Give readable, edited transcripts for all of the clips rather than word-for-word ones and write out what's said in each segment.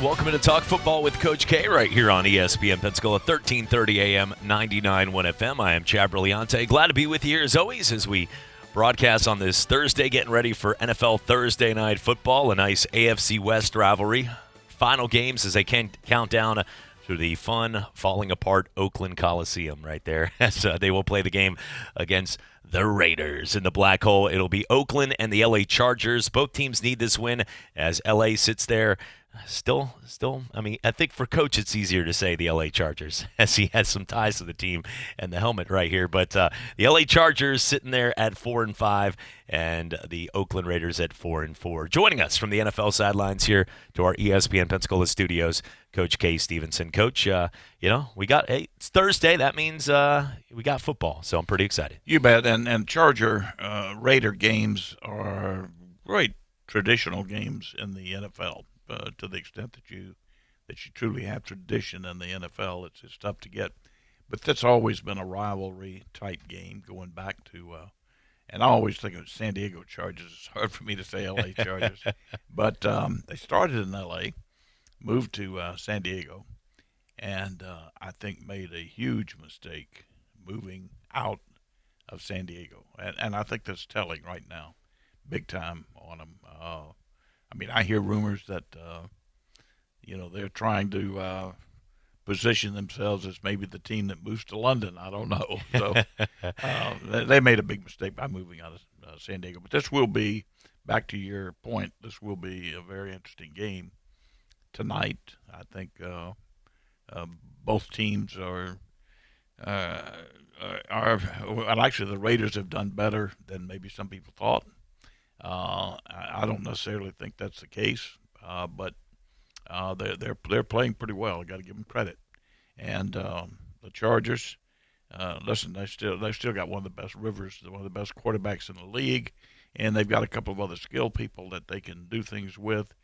Welcome to Talk Football with Coach K right here on ESPN Pensacola 1330 AM 99.1 FM. I am Chad Brilliante. Glad to be with you here as always as we broadcast on this Thursday, getting ready for NFL Thursday Night Football, a nice AFC West rivalry. Final games as they can count down to the fun, falling apart Oakland Coliseum right there. As they will play the game against the Raiders in the black hole. It'll be Oakland and the LA Chargers. Both teams need this win as LA sits there. Still, I mean, I think for Coach it's easier to say the LA Chargers as he has some ties to the team and the helmet right here. But the LA Chargers sitting there at 4-5 and the Oakland Raiders at 4-4. Joining us from the NFL sidelines here to our ESPN Pensacola studios, Coach K. Stevenson. Coach, it's Thursday. That means we got football, so I'm pretty excited. You bet. And Charger Raider games are great traditional games in the NFL. To the extent that you truly have tradition in the NFL, it's tough to get. But that's always been a rivalry-type game going back to and I always think of San Diego Chargers. It's hard for me to say L.A. Chargers. But they started in L.A., moved to San Diego, and I think made a huge mistake moving out of San Diego. And I think that's telling right now, big time on them. I mean, I hear rumors that, they're trying to position themselves as maybe the team that moves to London. I don't know. So they made a big mistake by moving out of San Diego. But this will be, back to your point, this will be a very interesting game tonight. I think both teams are well, actually the Raiders have done better than maybe some people thought. I don't necessarily think that's the case, but they're playing pretty well. I got to give them credit. And the Chargers, listen, they still got one of the best Rivers, one of the best quarterbacks in the league, and they've got a couple of other skilled people that they can do things with.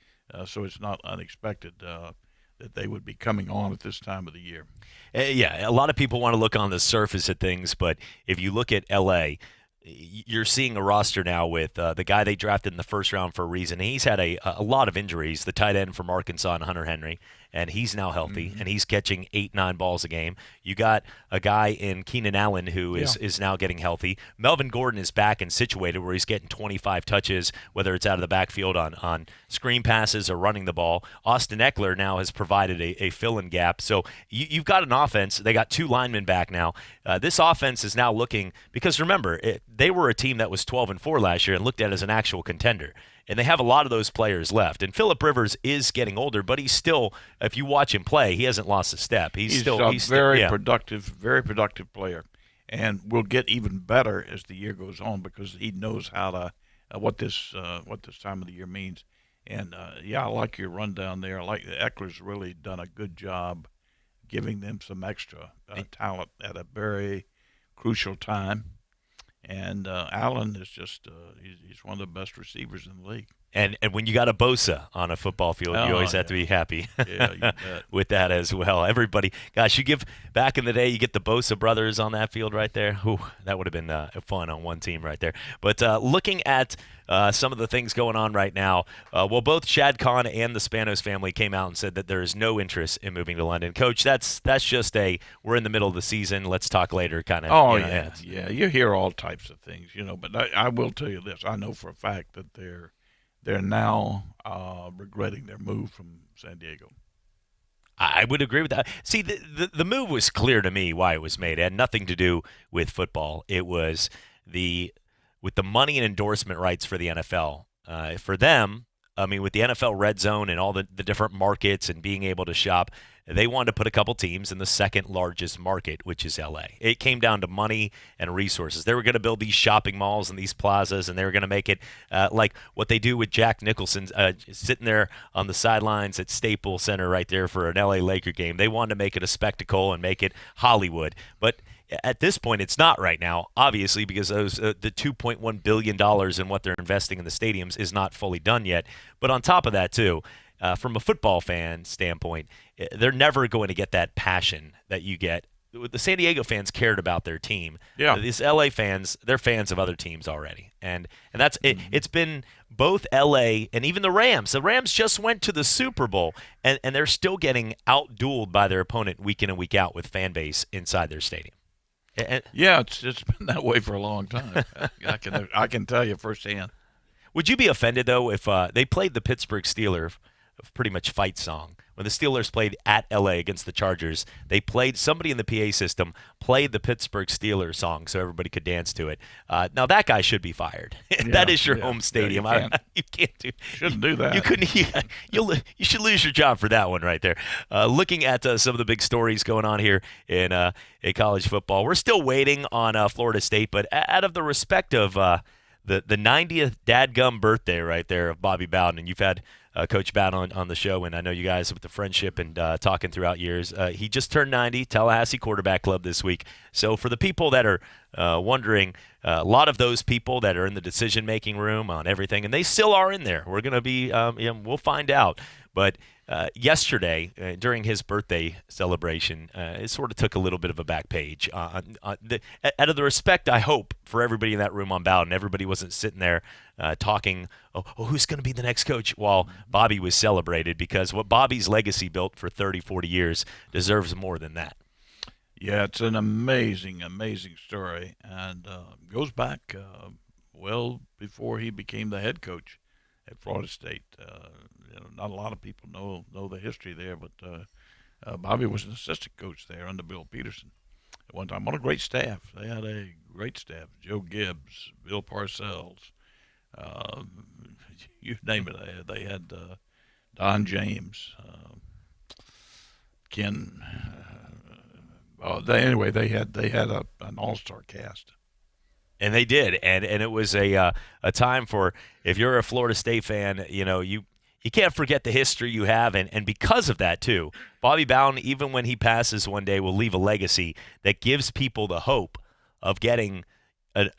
So it's not unexpected that they would be coming on at this time of the year. Yeah, a lot of people want to look on the surface at things, but if you look at L.A., you're seeing a roster now with the guy they drafted in the first round for a reason. He's had a lot of injuries, the tight end from Arkansas, Hunter Henry, and he's now healthy, and he's catching 8-9 balls a game. You got a guy in Keenan Allen who is now getting healthy. Melvin Gordon is back and situated where he's getting 25 touches, whether it's out of the backfield on screen passes or running the ball. Austin Eckler now has provided a fill-in gap. So you've got an offense. They got two linemen back now. This offense is now looking – because remember, they were a team that was 12-4 last year and looked at as an actual contender. And they have a lot of those players left. And Phillip Rivers is getting older, but he's still, if you watch him play, he hasn't lost a step. He's a very productive player, and will get even better as the year goes on because he knows how to what this time of the year means. And I like your rundown there. I like Eckler's really done a good job giving them some extra talent at a very crucial time. And Allen is just he's one of the best receivers in the league. And when you got a Bosa on a football field, you always have to be happy with that as well. Everybody, gosh, you give back in the day, you get the Bosa brothers on that field right there. Ooh, that would have been fun on one team right there. But looking at some of the things going on right now, both Shad Khan and the Spanos family came out and said that there is no interest in moving to London. Coach, that's just we're in the middle of the season. Let's talk later kind of. Oh, yeah. You hear all types of things, but I will tell you this. I know for a fact that they're now regretting their move from San Diego. I would agree with that. See, the move was clear to me why it was made. It had nothing to do with football. It was with the money and endorsement rights for the NFL. For them, I mean, with the NFL Red Zone and all the different markets and being able to shop, they wanted to put a couple teams in the second largest market, which is LA. It came down to money and resources. They were going to build these shopping malls and these plazas, and they were going to make it like what they do with Jack Nicholson sitting there on the sidelines at Staples Center right there for an LA Laker game. They wanted to make it a spectacle and make it Hollywood. But at this point, it's not right now, obviously, because those the $2.1 billion in what they're investing in the stadiums is not fully done yet. But on top of that, too, from a football fan standpoint, they're never going to get that passion that you get the San Diego fans cared about their team. Yeah. These LA fans, they're fans of other teams already, and that's it. Mm-hmm. It's been both LA and even the Rams. The Rams just went to the Super Bowl, and they're still getting outdueled by their opponent week in and week out with fan base inside their stadium. And Yeah, it's been that way for a long time. I can tell you firsthand. would you be offended though if they played the Pittsburgh Steelers pretty much fight song when the Steelers played at LA against the Chargers? They played somebody in the PA system played the Pittsburgh Steelers song so everybody could dance to it. Now that guy should be fired. That is your home stadium. Yeah, You can't do. Shouldn't do that. You couldn't. You should lose your job for that one right there. Looking at some of the big stories going on here in college football, we're still waiting on Florida State, but out of the respect of the 90th dadgum birthday right there of Bobby Bowden, and you've had Coach Bowden on the show, and I know you guys with the friendship and talking throughout years. He just turned 90, Tallahassee Quarterback Club this week. So for the people that are wondering, a lot of those people that are in the decision-making room on everything, and they still are in there. We're going to be, we'll find out. But yesterday, during his birthday celebration, it sort of took a little bit of a back page. Out of the respect, I hope, for everybody in that room on Bowden, everybody wasn't sitting there talking, who's going to be the next coach, while Bobby was celebrated, because what Bobby's legacy built for 30, 40 years deserves more than that. Yeah, it's an amazing, amazing story, and goes back well before he became the head coach at Florida State. Not a lot of people know the history there, but Bobby was an assistant coach there under Bill Peterson at one time on a great staff. They had a great staff: Joe Gibbs, Bill Parcells, uh, you name it. They had Don James, Ken. They had an all-star cast. And they did, and it was a time for, if you're a Florida State fan, you can't forget the history you have, and because of that too, Bobby Bowden, even when he passes one day, will leave a legacy that gives people the hope of getting an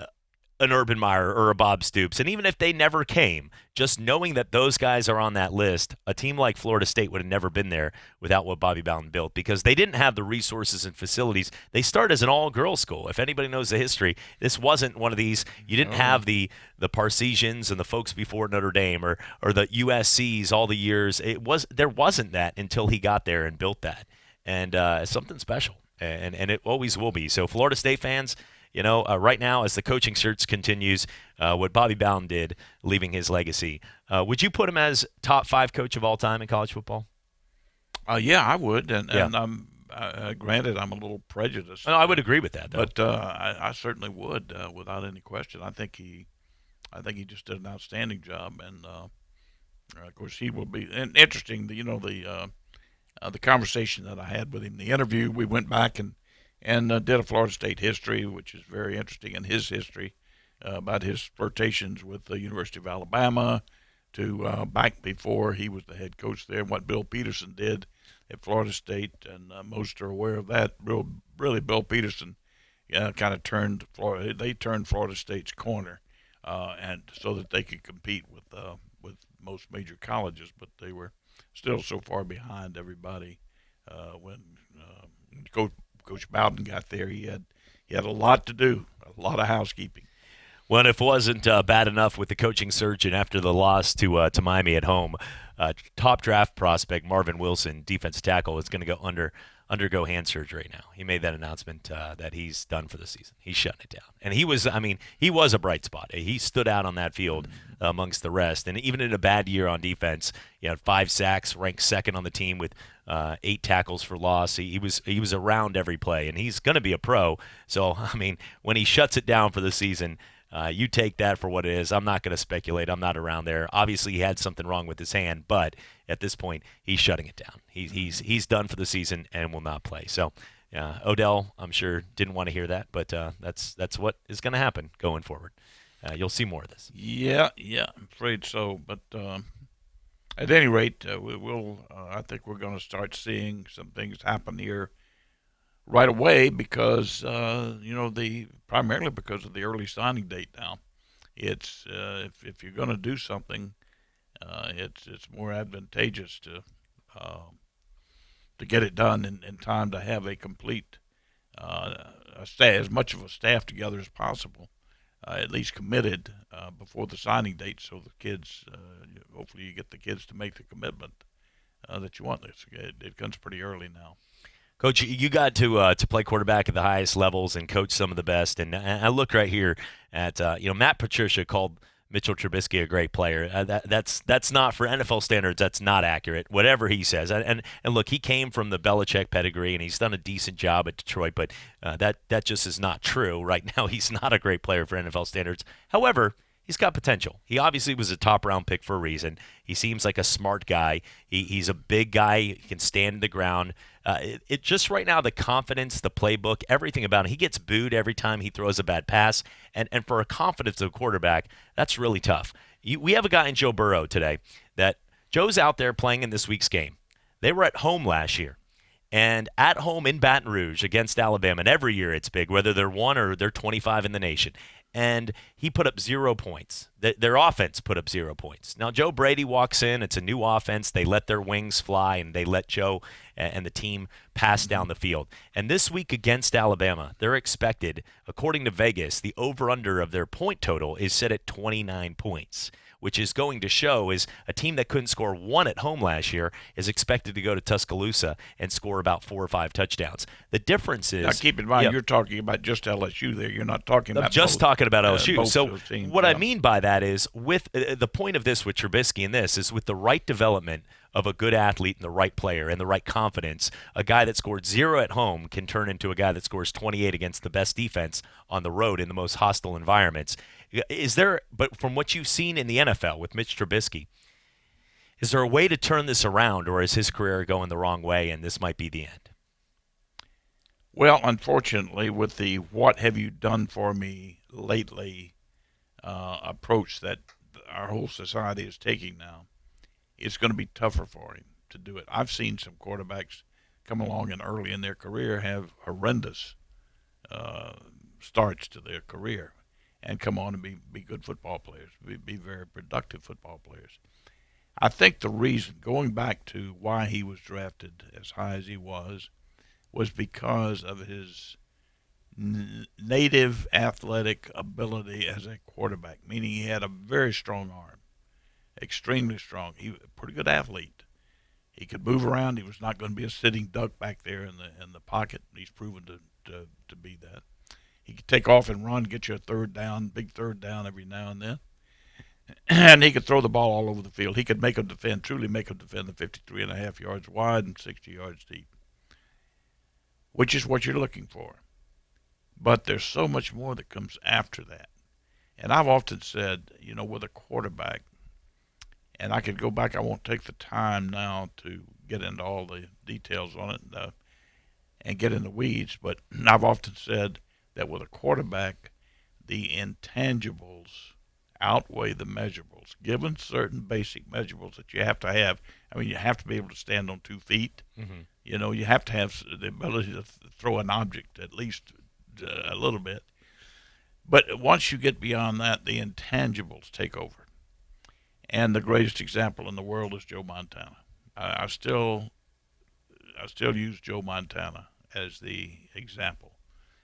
Urban Meyer or a Bob Stoops. And even if they never came, just knowing that those guys are on that list, a team like Florida State would have never been there without what Bobby Bowden built, because they didn't have the resources and facilities. They started as an all-girls school. If anybody knows the history, this wasn't one of these. You didn't have the Parsesians and the folks before Notre Dame or the USCs all the years. There wasn't that until he got there and built that. And something special. And it always will be. So Florida State fans, right now, as the coaching search continues, what Bobby Bowden did, leaving his legacy. Would you put him as top 5 coach of all time in college football? Yeah, I would, and Yeah. I'm granted I'm a little prejudiced. No, I would agree with that, though. But I certainly would, without any question. I think he just did an outstanding job, and of course he will be. And interesting, the conversation that I had with him, the interview, we went back and did a Florida State history, which is very interesting in his history, about his flirtations with the University of Alabama, to back before he was the head coach there, and what Bill Peterson did at Florida State, and most are aware of that. Really, Bill Peterson kind of turned Florida State's corner, and so that they could compete with most major colleges, but they were still so far behind everybody when Coach Bowden got there. He had a lot to do, a lot of housekeeping. Well, if it wasn't bad enough with the coaching search, and after the loss to Miami at home, top draft prospect Marvin Wilson, defensive tackle, is going to undergo hand surgery now. He made that announcement that he's done for the season. He's shutting it down. And he was a bright spot. He stood out on that field amongst the rest. And even in a bad year on defense, 5 sacks, ranked second on the team with 8 tackles for loss. He was around every play, and he's going to be a pro. So, when he shuts it down for the season, you take that for what it is. I'm not going to speculate. I'm not around there. Obviously, he had something wrong with his hand, but at this point, he's shutting it down. He's done for the season and will not play. So, Odell, I'm sure, didn't want to hear that, but that's what is going to happen going forward. You'll see more of this. Yeah, I'm afraid so. But at any rate, I think we're going to start seeing some things happen here right away, because primarily because of the early signing date now. It's if you're going to do something, it's more advantageous to get it done in time to have a complete as much of a staff together as possible, at least committed before the signing date, so the kids, hopefully you get the kids to make the commitment that you want. It comes pretty early now. Coach, you got to play quarterback at the highest levels and coach some of the best. And I look right here at Matt Patricia called Mitchell Trubisky a great player. That's not, for NFL standards, that's not accurate. Whatever he says, and look, he came from the Belichick pedigree and he's done a decent job at Detroit, but that just is not true. Right now, he's not a great player for NFL standards. However, he's got potential. He obviously was a top-round pick for a reason. He seems like a smart guy. He's a big guy. He can stand the ground. It just right now, the confidence, the playbook, everything about him. He gets booed every time he throws a bad pass. And for a confidence of a quarterback, that's really tough. We have a guy in Joe Burrow today that Joe's out there playing in this week's game. They were at home last year. And at home in Baton Rouge against Alabama, and every year it's big, whether they're 1 or they're 25 in the nation. And he put up 0 points. Their offense put up 0 points. Now, Joe Brady walks in. It's a new offense. They let their wings fly, and they let Joe and the team pass down the field. And this week against Alabama, they're expected, according to Vegas, the over-under of their point total is set at 29 points, which is going to show is a team that couldn't score 1 at home last year is expected to go to Tuscaloosa and score about 4 or 5 touchdowns. The difference is, now keep in mind, you're talking about just LSU there. You're not talking about talking about LSU. So teams, what I mean by that is, with the point of this with Trubisky and this is with the right development of a good athlete and the right player and the right confidence, a guy that scored 0 at home can turn into a guy that scores 28 against the best defense on the road in the most hostile environments. But from what you've seen in the NFL with Mitch Trubisky, is there a way to turn this around, or is his career going the wrong way and this might be the end? Well, unfortunately, with the "what have you done for me lately" approach that our whole society is taking now, it's going to be tougher for him to do it. I've seen some quarterbacks come along and early in their career have horrendous starts to their career and come on and be good football players, be very productive football players. I think the reason, going back to why he was drafted as high as he was because of his native athletic ability as a quarterback, meaning he had a very strong arm, extremely strong. He was a pretty good athlete. He could move around. He was not going to be a sitting duck back there in the pocket. He's proven to be that. He could take off and run, get you a big third down every now and then. And he could throw the ball all over the field. He could truly make them defend the 53.5 yards wide and 60 yards deep, which is what you're looking for. But there's so much more that comes after that. And I've often said, with a quarterback, and I could go back, I won't take the time now to get into all the details on it and get in the weeds, but I've often said that with a quarterback, the intangibles outweigh the measurables. Given certain basic measurables that you have to have, you have to be able to stand on 2 feet. Mm-hmm. You have to have the ability to throw an object at least a little bit. But once you get beyond that, the intangibles take over. And the greatest example in the world is Joe Montana. I still use Joe Montana as the example.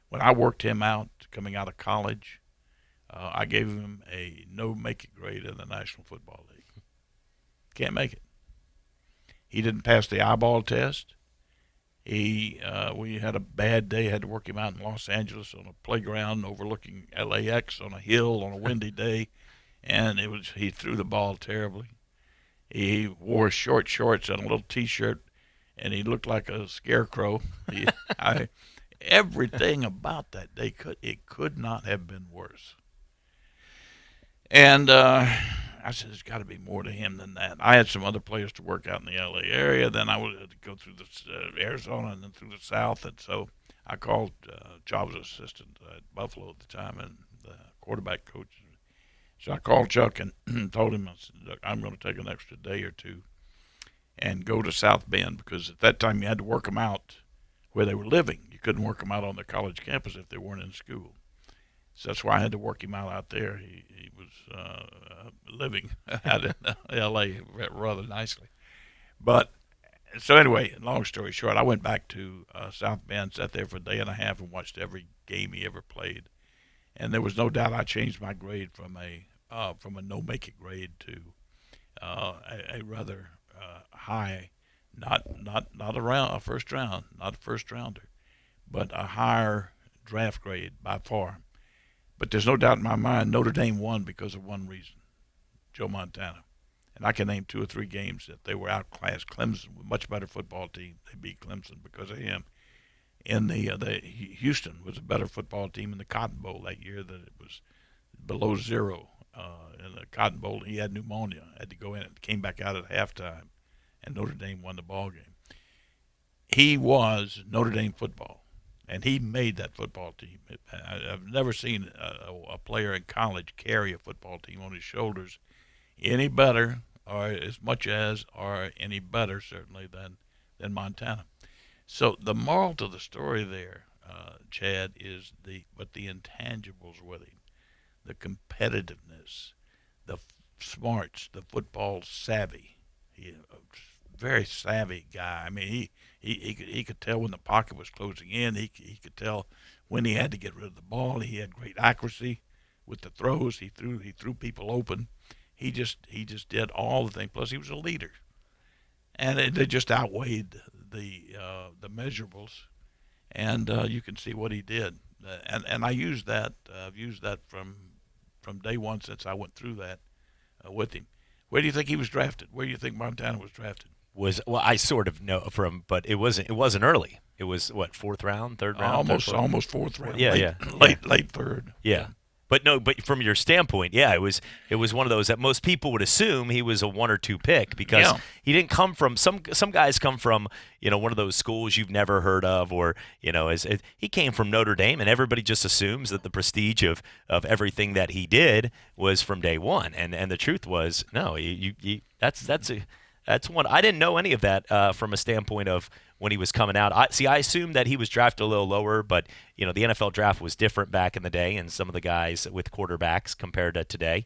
When I worked him out coming out of college, I gave him a no make it grade in the National Football League. Can't make it. He didn't pass the eyeball test. We had a bad day, had to work him out in Los Angeles on a playground overlooking LAX on a hill on a windy day, and he threw the ball terribly. He wore short shorts and a little T-shirt, and he looked like a scarecrow. Everything about that day could not have been worse. And I said, there's got to be more to him than that. I had some other players to work out in the L.A. area. Then I would go through Arizona and then through the South. And so I called Jobs' assistant at Buffalo at the time and the quarterback coach. So I called Chuck and told him, I said, look, I'm going to take an extra day or two and go to South Bend, because at that time you had to work them out where they were living. You couldn't work them out on their college campus if they weren't in school. So that's why I had to work him out there. He was living out in L.A. rather nicely. But So anyway, long story short, I went back to South Bend, sat there for a day and a half, and watched every game he ever played. And there was no doubt I changed my grade from a no make it grade to a rather high, not a first round, not a first rounder, but a higher draft grade by far. But there's no doubt in my mind Notre Dame won because of one reason: Joe Montana. And I can name 2 or 3 games that they were outclassed. Clemson, a much better football team, they beat Clemson because of him. In the Houston was a better football team in the Cotton Bowl that year that it was below zero. In the Cotton Bowl, he had pneumonia, had to go in and came back out at halftime, and Notre Dame won the ball game. He was Notre Dame football, and he made that football team. I've never seen a player in college carry a football team on his shoulders any better, or as much as, or any better certainly than Montana. So the moral to the story there, Chad, is the intangibles with him, the competitiveness, the smarts, the football savvy. He a very savvy guy. I mean, he could tell when the pocket was closing in. He could tell when he had to get rid of the ball. He had great accuracy with the throws. He threw people open. He just did all the things. Plus, he was a leader, and they just outweighed the measurables, and you can see what he did. And I used that. I've used that from day one since I went through that with him. Where do you think he was drafted? Where do you think Montana was drafted? Well, I sort of know but it wasn't early. It was what, 4th round, 3rd round, almost 4th round. Yeah, late 3rd. Yeah. But from your standpoint, yeah, it was one of those that most people would assume he was a 1 or 2 pick because he didn't come from some guys come from one of those schools you've never heard of, or he came from Notre Dame, and everybody just assumes that the prestige of everything that he did was from day one, and the truth was no, that's one. I didn't know any of that from a standpoint of when he was coming out. I assumed that he was drafted a little lower, but the NFL draft was different back in the day, and some of the guys with quarterbacks compared to today.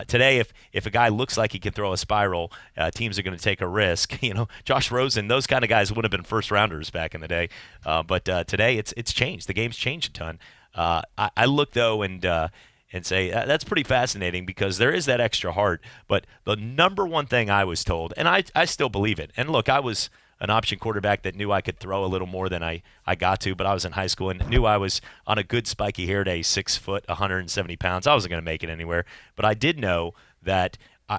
Today, if a guy looks like he can throw a spiral, teams are going to take a risk. Josh Rosen, those kind of guys would have been first rounders back in the day. But today, it's changed. The game's changed a ton. I look though and say that's pretty fascinating because there is that extra heart. But the number one thing I was told, and I still believe it. And look, I was an option quarterback that knew I could throw a little more than I got to, but I was in high school and knew I was on a good spiky hair day, 6 foot, 170 pounds. I wasn't going to make it anywhere. But I did know that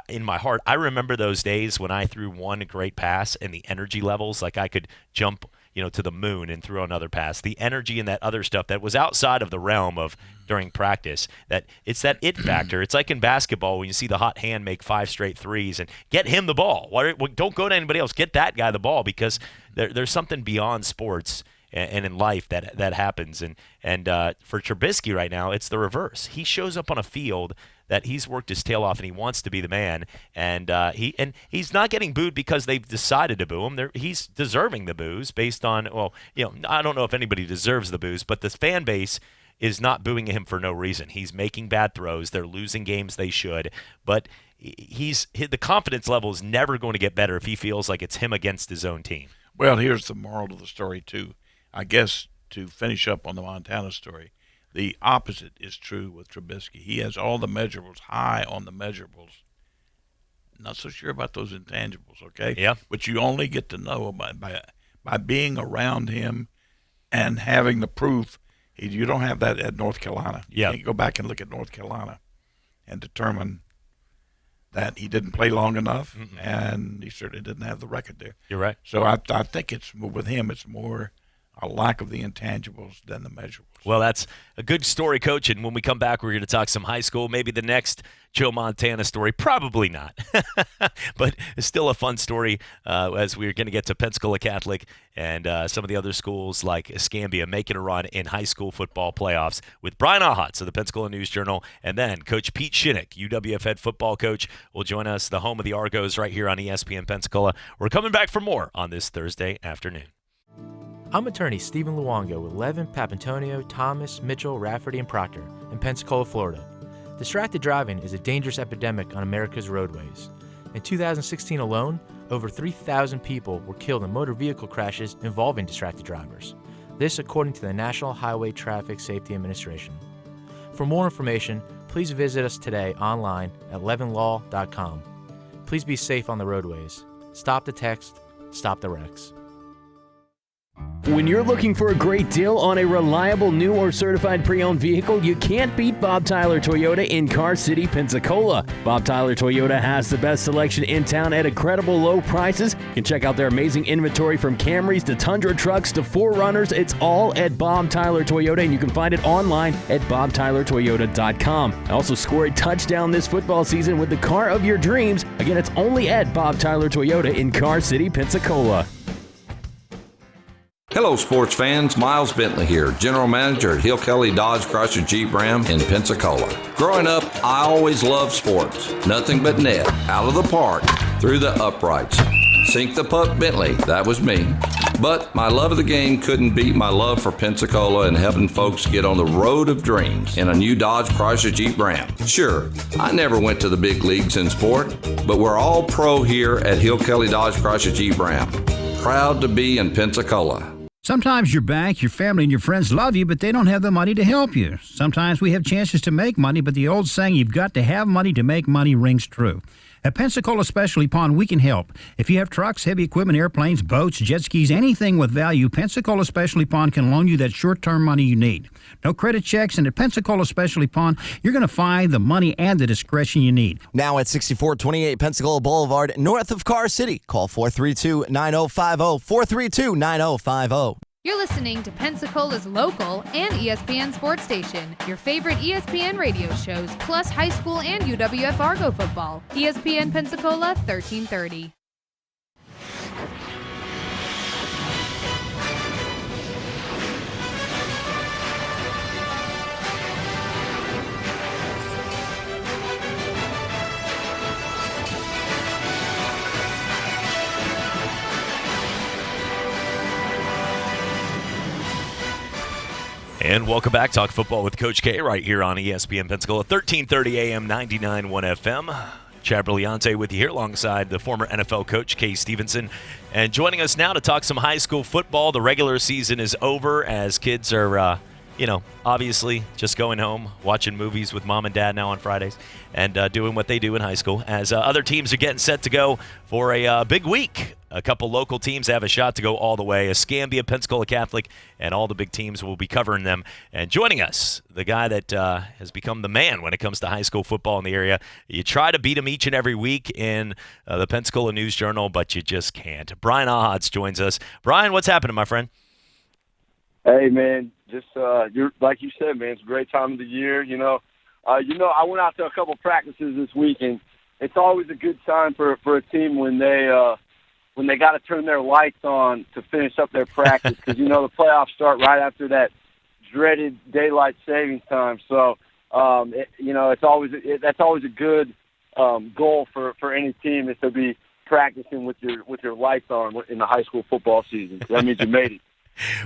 in my heart, I remember those days when I threw one great pass and the energy levels, like I could jump to the moon and throw another pass. The energy and that other stuff that was outside of the realm of during practice, that it's that it factor. It's like in basketball when you see the hot hand make 5 straight threes and get him the ball. Don't go to anybody else. Get that guy the ball, because there's something beyond sports and in life that happens. And for Trubisky right now, it's the reverse. He shows up on a field that he's worked his tail off and he wants to be the man, and he's not getting booed because they've decided to boo him. He's deserving the boos based on I don't know if anybody deserves the boos, but the fan base is not booing him for no reason. He's making bad throws. They're losing games they should, but the confidence level is never going to get better if he feels like it's him against his own team. Well, here's the moral of the story too. I guess to finish up on the Montana story, the opposite is true with Trubisky. He has all the measurables, high on the measurables. Not so sure about those intangibles, okay? Yeah. But you only get to know by being around him and having the proof. You don't have that at North Carolina. You can't go back and look at North Carolina and determine that he didn't play long enough, and he certainly didn't have the record there. You're right. So I think with him, it's more a lack of the intangibles than the measurables. Well, that's a good story, Coach. And when we come back, we're going to talk some high school. Maybe the next Joe Montana story. Probably not. But it's still a fun story as we're going to get to Pensacola Catholic and some of the other schools like Escambia making a run in high school football playoffs with Brian Ahatz of the Pensacola News-Journal. And then Coach Pete Shinnick, UWF head football coach, will join us, the home of the Argos, right here on ESPN Pensacola. We're coming back for more on this Thursday afternoon. I'm attorney Stephen Luongo with Levin, Papantonio, Thomas, Mitchell, Rafferty, and Proctor in Pensacola, Florida. Distracted driving is a dangerous epidemic on America's roadways. In 2016 alone, over 3,000 people were killed in motor vehicle crashes involving distracted drivers. This according to the National Highway Traffic Safety Administration. For more information, please visit us today online at levinlaw.com. Please be safe on the roadways. Stop the text, stop the wrecks. When you're looking for a great deal on a reliable new or certified pre-owned vehicle, you can't beat Bob Tyler Toyota in Car City, Pensacola. Bob Tyler Toyota has the best selection in town at incredible low prices. You can check out their amazing inventory from Camrys to Tundra trucks to 4Runners. It's all at Bob Tyler Toyota, and you can find it online at bobtylertoyota.com. Also score a touchdown this football season with the car of your dreams. Again, it's only at Bob Tyler Toyota in Car City, Pensacola. Hello, sports fans. Miles Bentley here, General Manager at Hill Kelly Dodge Chrysler Jeep Ram in Pensacola. Growing up, I always loved sports. Nothing but net, out of the park, through the uprights. Sink the puck Bentley, that was me. But my love of the game couldn't beat my love for Pensacola and helping folks get on the road of dreams in a new Dodge Chrysler Jeep Ram. Sure, I never went to the big leagues in sport, but we're all pro here at Hill Kelly Dodge Chrysler Jeep Ram. Proud to be in Pensacola. Sometimes your bank, your family, and your friends love you, but they don't have the money to help you. Sometimes we have chances to make money, but the old saying, you've got to have money to make money, rings true. At Pensacola Specialty Pond, we can help. If you have trucks, heavy equipment, airplanes, boats, jet skis, anything with value, Pensacola Specialty Pond can loan you that short-term money you need. No credit checks, and at Pensacola Specialty Pond, you're going to find the money and the discretion you need. Now at 6428 Pensacola Boulevard, north of Car City. Call 432-9050, 432-9050. You're listening to Pensacola's local and ESPN sports station. Your favorite ESPN radio shows, plus high school and UWF Argo football. ESPN Pensacola 1330. And welcome back. Talk football with Coach K right here on ESPN Pensacola, 1330 AM, 99.1 FM. Chad Brilliante with you here alongside the former NFL coach, Kay Stevenson. And joining us now to talk some high school football. The regular season is over as kids are, obviously just going home, watching movies with mom and dad now on Fridays, and doing what they do in high school. As other teams are getting set to go for a big week. A couple local teams have a shot to go all the way. Escambia, Pensacola Catholic, and all the big teams will be covering them. And joining us, the guy that has become the man when it comes to high school football in the area. You try to beat him each and every week in the Pensacola News Journal, but you just can't. Brian Ahats joins us. Brian, what's happening, my friend? Hey, man, just you're like you said, man, it's a great time of the year. I went out to a couple practices this week, and it's always a good sign for a team when they got to turn their lights on to finish up their practice because, the playoffs start right after that dreaded daylight savings time. So, that's always a good goal for any team is to be practicing with your lights on in the high school football season. That means you made it.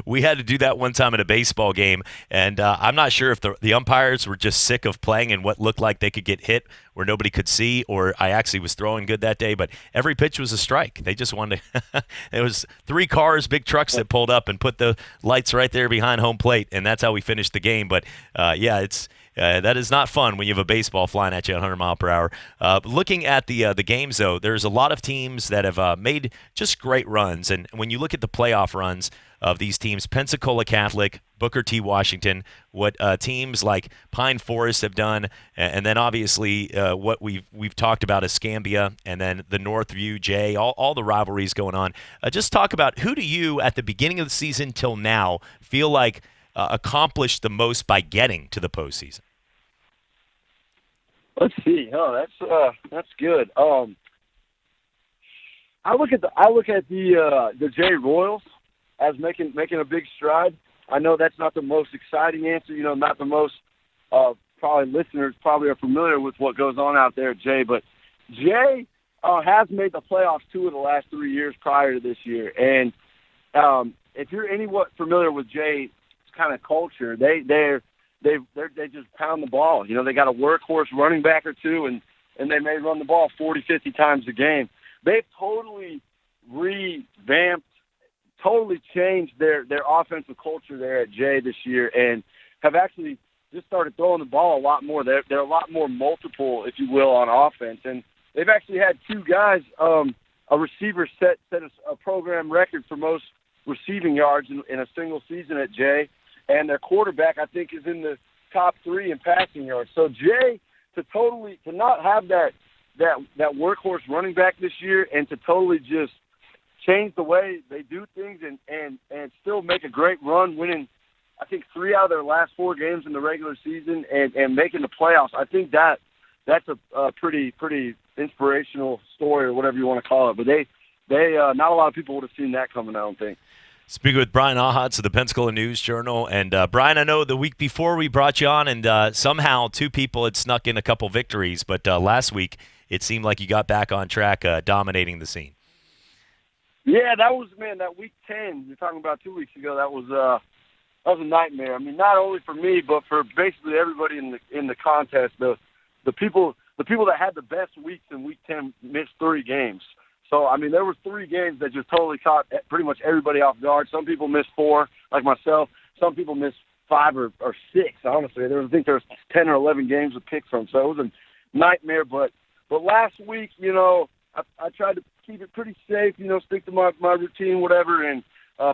We had to do that one time at a baseball game, and I'm not sure if the umpires were just sick of playing in what looked like they could get hit where nobody could see, or I actually was throwing good that day, but every pitch was a strike. They just wanted to – it was 3 cars, big trucks that pulled up and put the lights right there behind home plate, and that's how we finished the game. But, it's that is not fun when you have a baseball flying at you at 100 mile per hour. Looking at the games, though, there's a lot of teams that have made just great runs, and when you look at the playoff runs – of these teams, Pensacola Catholic, Booker T. Washington, what teams like Pine Forest have done, and then obviously what we've talked about Escambia, and then the Northview J, all the rivalries going on. Just talk about who do you, at the beginning of the season till now, feel like accomplished the most by getting to the postseason? Let's see. That's good. I look at the J Royals as making a big stride. I know that's not the most exciting answer, not the most probably listeners probably are familiar with what goes on out there at Jay, but Jay has made the playoffs 2 of the last 3 years prior to this year. And if you're anyone familiar with Jay's kind of culture, they just pound the ball. They got a workhorse running back or two, and they may run the ball 40, 50 times a game. they've totally revamped, totally changed their offensive culture there at Jay this year, and have actually just started throwing the ball a lot more. They're a lot more multiple, if you will, on offense, and they've actually had two guys, a receiver set a program record for most receiving yards in a single season at Jay, and their quarterback, I think, is in the top 3 in passing yards. So Jay, to not have that workhorse running back this year, and to totally just change the way they do things and still make a great run, winning, I think, 3 out of their last 4 games in the regular season and making the playoffs. I think that's a pretty inspirational story, or whatever you want to call it. But they not a lot of people would have seen that coming, I don't think. Speaking with Brian Ahatz of the Pensacola News-Journal. And, Brian, I know the week before we brought you on, and somehow 2 people had snuck in a couple victories, but last week it seemed like you got back on track, dominating the scene. Yeah, that week 10 you're talking about 2 weeks ago, that was a nightmare. I mean, not only for me, but for basically everybody in the contest. The people that had the best weeks in week 10 missed 3 games. So, I mean, there were 3 games that just totally caught pretty much everybody off guard. Some people missed 4, like myself. Some people missed 5 or 6, honestly. I think there was 10 or 11 games to pick from. So it was a nightmare. But last week, I tried to keep it pretty safe, stick to my routine, whatever, and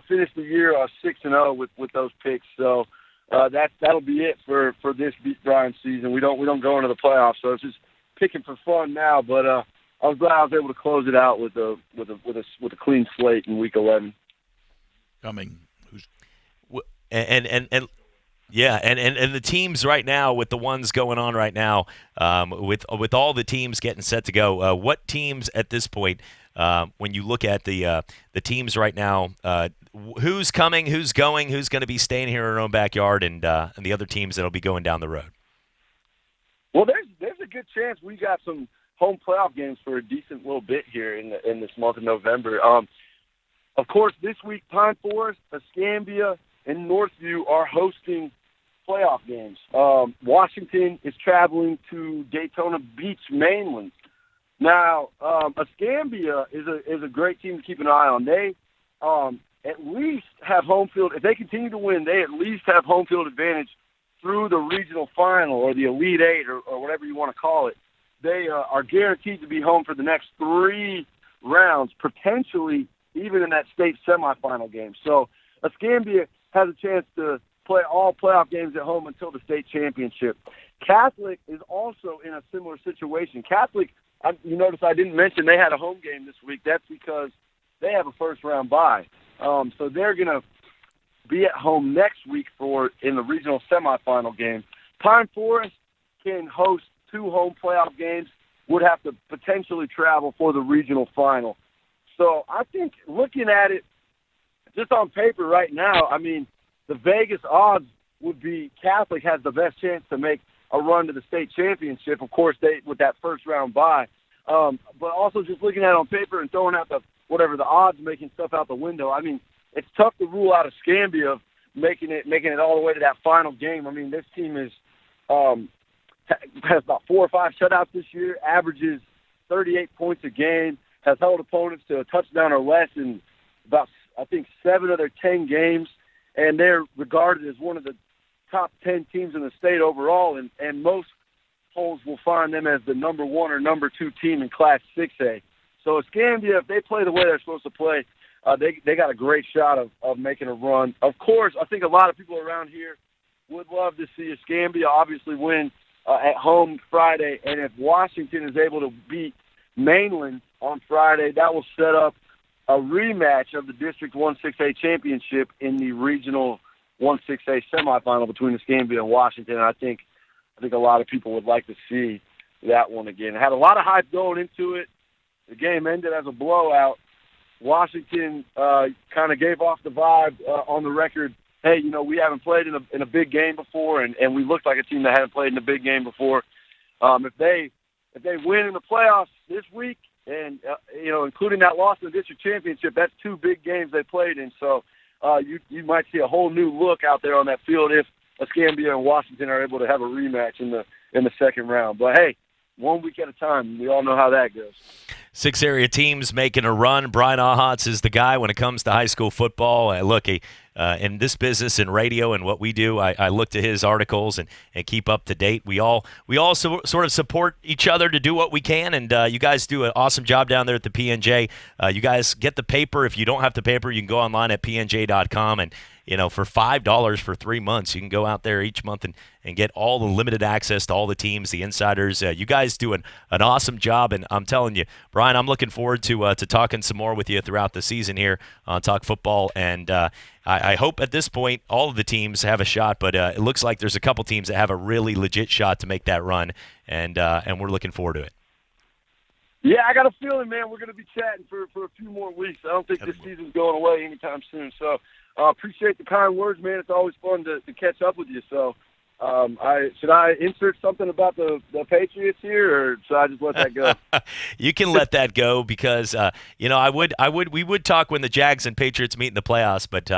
finish the year 6-0 with those picks. So that'll be it for this Beat Brian season. We don't go into the playoffs, so it's just picking for fun now. But I was glad I was able to close it out with a clean slate in week 11. And the teams right now, with the ones going on right now, with all the teams getting set to go, what teams at this point, when you look at the teams right now, who's coming, who's going, who's going to be staying here in our own backyard, and the other teams that'll be going down the road? Well, there's a good chance we got some home playoff games for a decent little bit here in this month of November. Of course, this week, Pine Forest, Escambia, and Northview are hosting playoff games. Washington is traveling to Daytona Beach mainland. Now, Escambia is a great team to keep an eye on. They at least have home field. If they continue to win, they at least have home field advantage through the regional final or the Elite Eight or whatever you want to call it. They are guaranteed to be home for the next 3 rounds, potentially even in that state semifinal game. So Escambia has a chance to play all playoff games at home until the state championship. Catholic is also in a similar situation. Catholic, you notice I didn't mention they had a home game this week. That's because they have a first-round bye. So they're going to be at home next week in the regional semifinal game. Pine Forest can host 2 home playoff games, would have to potentially travel for the regional final. So I think looking at it just on paper right now, I mean, the Vegas odds would be Catholic has the best chance to make a run to the state championship. Of course, with that first-round bye. But also just looking at it on paper and throwing out the odds, making stuff out the window. I mean, it's tough to rule out Escambia of making it all the way to that final game. I mean, this team has about 4 or 5 shutouts this year, averages 38 points a game, has held opponents to a touchdown or less in about, I think, 7 of their 10 games, and they're regarded as one of the top 10 teams in the state overall, and most polls will find them as the number 1 or number 2 team in Class 6A. So Escambia, if they play the way they're supposed to play, they got a great shot of making a run. Of course, I think a lot of people around here would love to see Escambia obviously win at home Friday, and if Washington is able to beat Mainland on Friday, that will set up a rematch of the District 1-6A championship in the regional 1-6A semifinal between Escambia and Washington. And I think a lot of people would like to see that one again. It had a lot of hype going into it. The game ended as a blowout. Washington kind of gave off the vibe on the record, hey, we haven't played in a big game before, and we looked like a team that hadn't played in a big game before. If they win in the playoffs this week, and including that loss in the district championship, that's 2 big games they played in. So you might see a whole new look out there on that field if Escambia and Washington are able to have a rematch in the second round. But hey, one week at a time. We all know how that goes. 6 area teams making a run. Brian Ahotz is the guy when it comes to high school football. Look, in this business in radio and what we do, I look to his articles and keep up to date. We all sort of support each other to do what we can, and you guys do an awesome job down there at the PNJ. You guys get the paper. If you don't have the paper, you can go online at pnj.com, and for $5 for 3 months, you can go out there each month and get all the limited access to all the teams, the insiders. You guys do an awesome job, and I'm telling you, Brian, I'm looking forward to talking some more with you throughout the season here on Talk Football, and I hope at this point all of the teams have a shot, but it looks like there's a couple teams that have a really legit shot to make that run, and we're looking forward to it. Yeah, I got a feeling, man, we're going to be chatting for a few more weeks. I don't think this season's going away anytime soon, so appreciate the kind words, man. It's always fun to catch up with you. So, should I insert something about the Patriots here, or should I just let that go? You can let that go because we would talk when the Jags and Patriots meet in the playoffs, but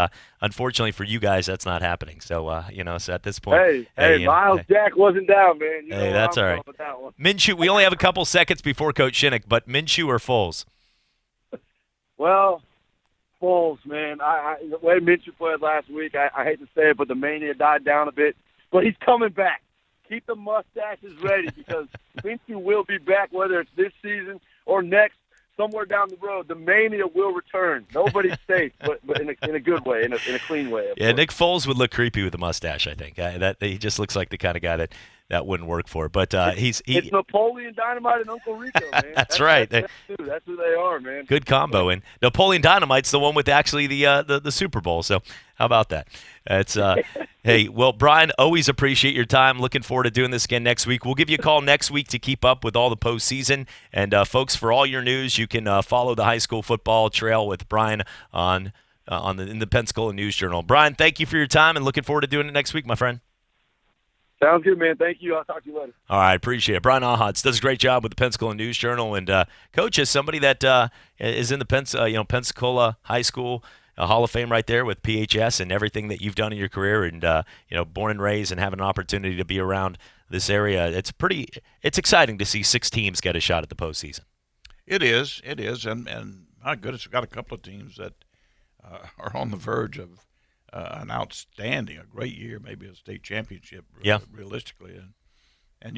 unfortunately for you guys, that's not happening. So so at this point, Miles Jack wasn't down, man. That's all right. That one. Minshew, we only have a couple seconds before Coach Shinnick, but Minshew or Foles? Well, Foles, man. The way Minshew played last week, I hate to say it, but the mania died down a bit. But he's coming back. Keep the mustaches ready because Minshew will be back, whether it's this season or next, somewhere down the road. The mania will return. Nobody's safe, but in a good way, in a clean way. Yeah, Nick Foles would look creepy with a mustache, I think. That he just looks like the kind of guy that wouldn't work for. But it's Napoleon Dynamite and Uncle Rico, man. That's right. That's who they are, man. Good combo. And Napoleon Dynamite's the one with actually the Super Bowl. So how about that? It's hey, well, Brian, always appreciate your time. Looking forward to doing this again next week. We'll give you a call next week to keep up with all the postseason. And folks, for all your news, you can follow the high school football trail with Brian in the Pensacola News Journal. Brian, thank you for your time, and looking forward to doing it next week, my friend. Sounds good, man. Thank you. I'll talk to you later. All right, appreciate it. Brian Ahotz does a great job with the Pensacola News Journal, and Coach is somebody that is in the Pensacola High School Hall of Fame right there with PHS and everything that you've done in your career, and born and raised and having an opportunity to be around this area. It's exciting to see 6 teams get a shot at the postseason. It is, and my goodness, we've got a couple of teams that are on the verge of an outstanding, a great year, maybe a state championship, realistically. And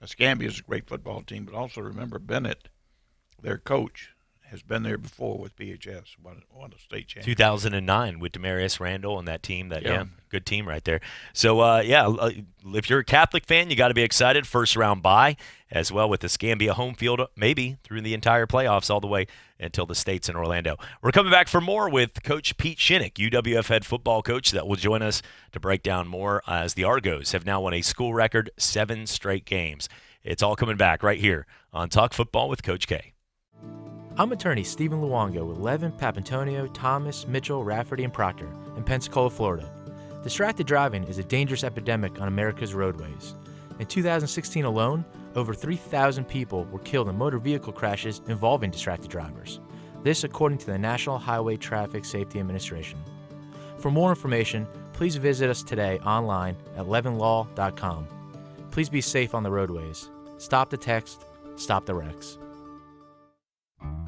Escambia is a great football team, but also remember Bennett, their coach, has been there before with PHS, won a state championship. 2009 with Demarius Randall and that team. Good team right there. So, if you're a Catholic fan, you got to be excited. First round bye as well with the Escambia home field, maybe through the entire playoffs all the way until the state's in Orlando. We're coming back for more with Coach Pete Shinnick, UWF head football coach, that will join us to break down more as the Argos have now won a school record 7 straight games. It's all coming back right here on Talk Football with Coach K. I'm attorney Stephen Luongo with Levin, Papantonio, Thomas, Mitchell, Rafferty, and Proctor in Pensacola, Florida. Distracted driving is a dangerous epidemic on America's roadways. In 2016 alone, over 3,000 people were killed in motor vehicle crashes involving distracted drivers. This according to the National Highway Traffic Safety Administration. For more information, please visit us today online at levinlaw.com. Please be safe on the roadways. Stop the text, stop the wrecks.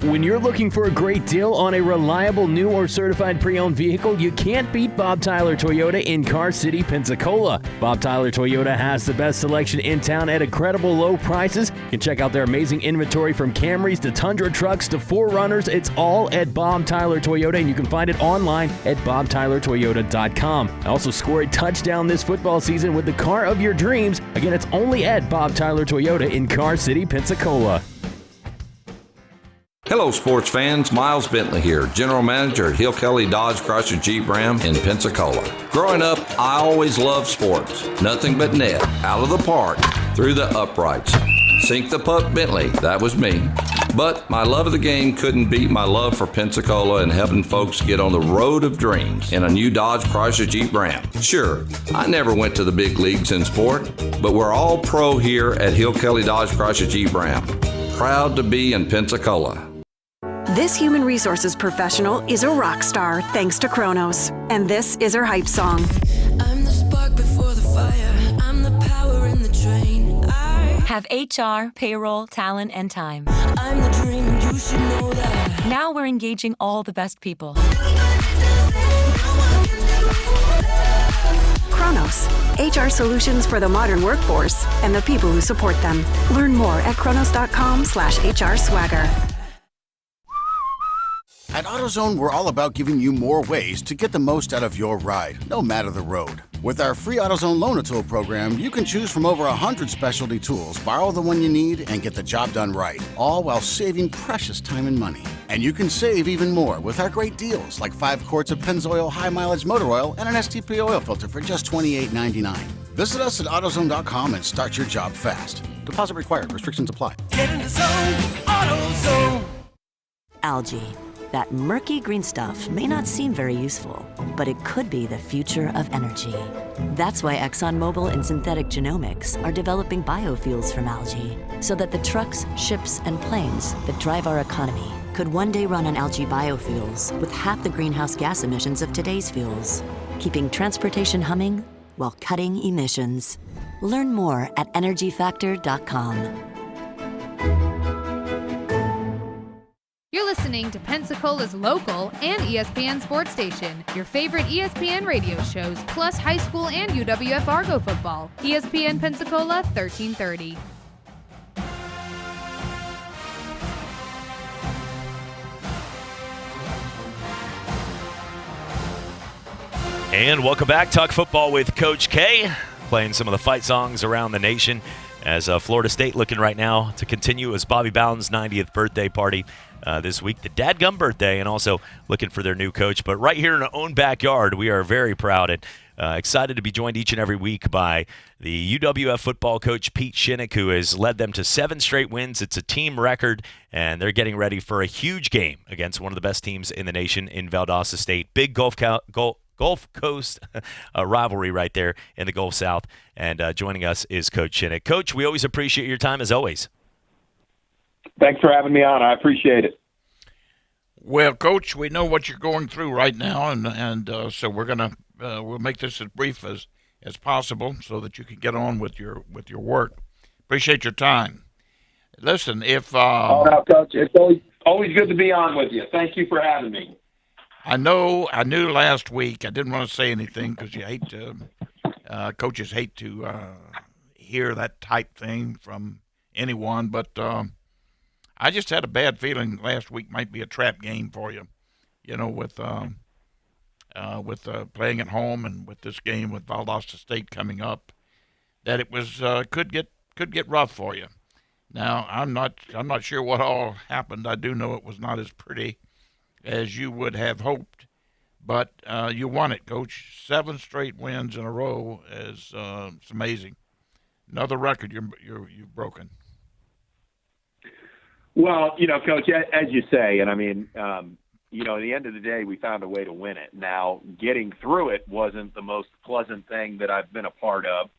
When you're looking for a great deal on a reliable new or certified pre-owned vehicle, you can't beat Bob Tyler Toyota in Car City, Pensacola. Bob Tyler Toyota has the best selection in town at incredible low prices. You can check out their amazing inventory from Camrys to Tundra trucks to 4Runners. It's all at Bob Tyler Toyota, and you can find it online at bobtylertoyota.com. Also score a touchdown this football season with the car of your dreams. Again, it's only at Bob Tyler Toyota in Car City, Pensacola. Hello, sports fans. Miles Bentley here, General Manager at Hill Kelly Dodge Chrysler Jeep Ram in Pensacola. Growing up, I always loved sports. Nothing but net, out of the park, through the uprights. Sink the puck Bentley, that was me. But my love of the game couldn't beat my love for Pensacola and helping folks get on the road of dreams in a new Dodge Chrysler Jeep Ram. Sure, I never went to the big leagues in sport, but we're all pro here at Hill Kelly Dodge Chrysler Jeep Ram. Proud to be in Pensacola. This human resources professional is a rock star thanks to Kronos. And this is her hype song. I'm the spark before the fire. I'm the power in the train. have HR, payroll, talent, and time. I'm the dream, you should know that. Now we're engaging all the best people. Kronos, HR solutions for the modern workforce and the people who support them. Learn more at kronos.com/HR swagger. At AutoZone, we're all about giving you more ways to get the most out of your ride, no matter the road. With our free AutoZone Loaner Tool program, you can choose from over 100 specialty tools, borrow the one you need, and get the job done right, all while saving precious time and money. And you can save even more with our great deals, like 5 quarts of Pennzoil high-mileage motor oil and an STP oil filter for just $28.99. Visit us at AutoZone.com and start your job fast. Deposit required. Restrictions apply. Get in the zone, AutoZone. Algae. That murky green stuff may not seem very useful, but it could be the future of energy. That's why ExxonMobil and Synthetic Genomics are developing biofuels from algae, so that the trucks, ships, and planes that drive our economy could one day run on algae biofuels with half the greenhouse gas emissions of today's fuels, keeping transportation humming while cutting emissions. Learn more at energyfactor.com. You're listening to Pensacola's local and ESPN sports station. Your favorite ESPN radio shows, plus high school and UWF Argo football. ESPN Pensacola 1330. And welcome back. Talk football with Coach K, playing some of the fight songs around the nation as Florida State looking right now to continue as Bobby Bowden's 90th birthday party this week, the dadgum birthday, and also looking for their new coach. But right here in our own backyard, we are very proud and excited to be joined each and every week by the UWF football coach, Pete Shinnick, who has led them to 7 straight wins. It's a team record, and they're getting ready for a huge game against one of the best teams in the nation in Valdosta State. Big Gulf Coast rivalry right there in the Gulf South. And joining us is Coach Shinnick. Coach, we always appreciate your time as always. Thanks for having me on. I appreciate it. Well, Coach, we know what you're going through right now, and so we're gonna we'll make this as brief as possible so that you can get on with your work. Appreciate your time. Listen, if oh, no, Coach, it's always good to be on with you. Thank you for having me. I knew last week I didn't want to say anything because you hate to coaches hate to hear that type thing from anyone, but I just had a bad feeling last week might be a trap game for you, with playing at home and with this game with Valdosta State coming up, that it was could get rough for you. Now I'm not sure what all happened. I do know it was not as pretty as you would have hoped, but you won it, Coach. 7 straight wins in a row is it's amazing. Another record you've broken. Well, Coach, as you say, and I mean, at the end of the day, we found a way to win it. Now, getting through it wasn't the most pleasant thing that I've been a part of.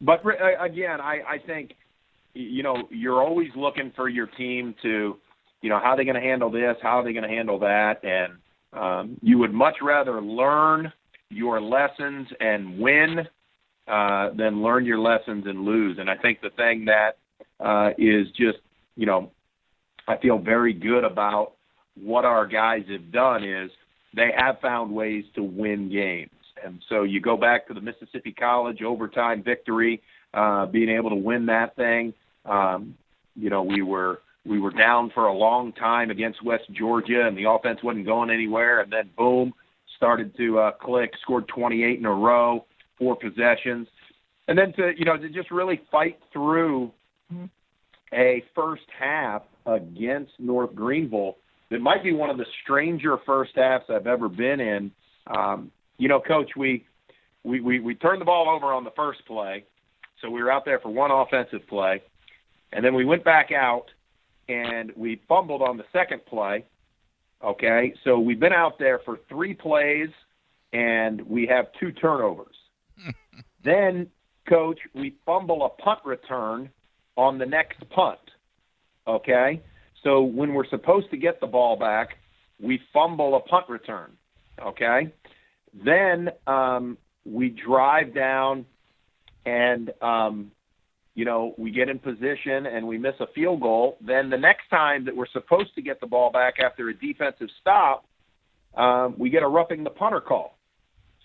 But again, I think, you're always looking for your team to, how are they going to handle this? How are they going to handle that? And you would much rather learn your lessons and win than learn your lessons and lose. And I think the thing that is just, I feel very good about what our guys have done is they have found ways to win games. And so you go back to the Mississippi College overtime victory, being able to win that thing. We were down for a long time against West Georgia, and the offense wasn't going anywhere. And then, boom, started to click, scored 28 in a row, 4 possessions. And then to just really fight through a first half against North Greenville that might be one of the stranger first halves I've ever been in. Coach, we turned the ball over on the first play, so we were out there for one offensive play, and then we went back out and we fumbled on the second play. Okay, so we've been out there for 3 plays and we have 2 turnovers. Then, Coach, we fumble a punt return on the next punt, okay? So when we're supposed to get the ball back, we fumble a punt return, okay? Then we drive down and we get in position and we miss a field goal, then the next time that we're supposed to get the ball back after a defensive stop, we get a roughing the punter call.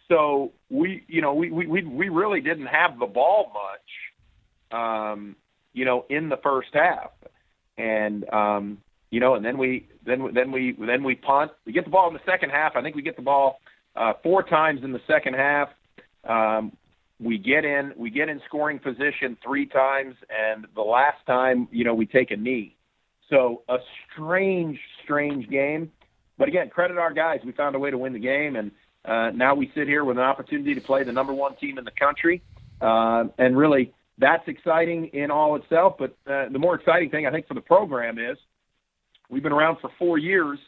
So we really didn't have the ball much, in the first half, and and then we punt. We get the ball in the second half. I think we get the ball 4 times in the second half. We get in scoring position 3 times, and the last time, we take a knee. So a strange game. But again, credit our guys. We found a way to win the game, and now we sit here with an opportunity to play the number 1 team in the country. And really, that's exciting in all itself. But the more exciting thing, I think, for the program is we've been around for 4 years,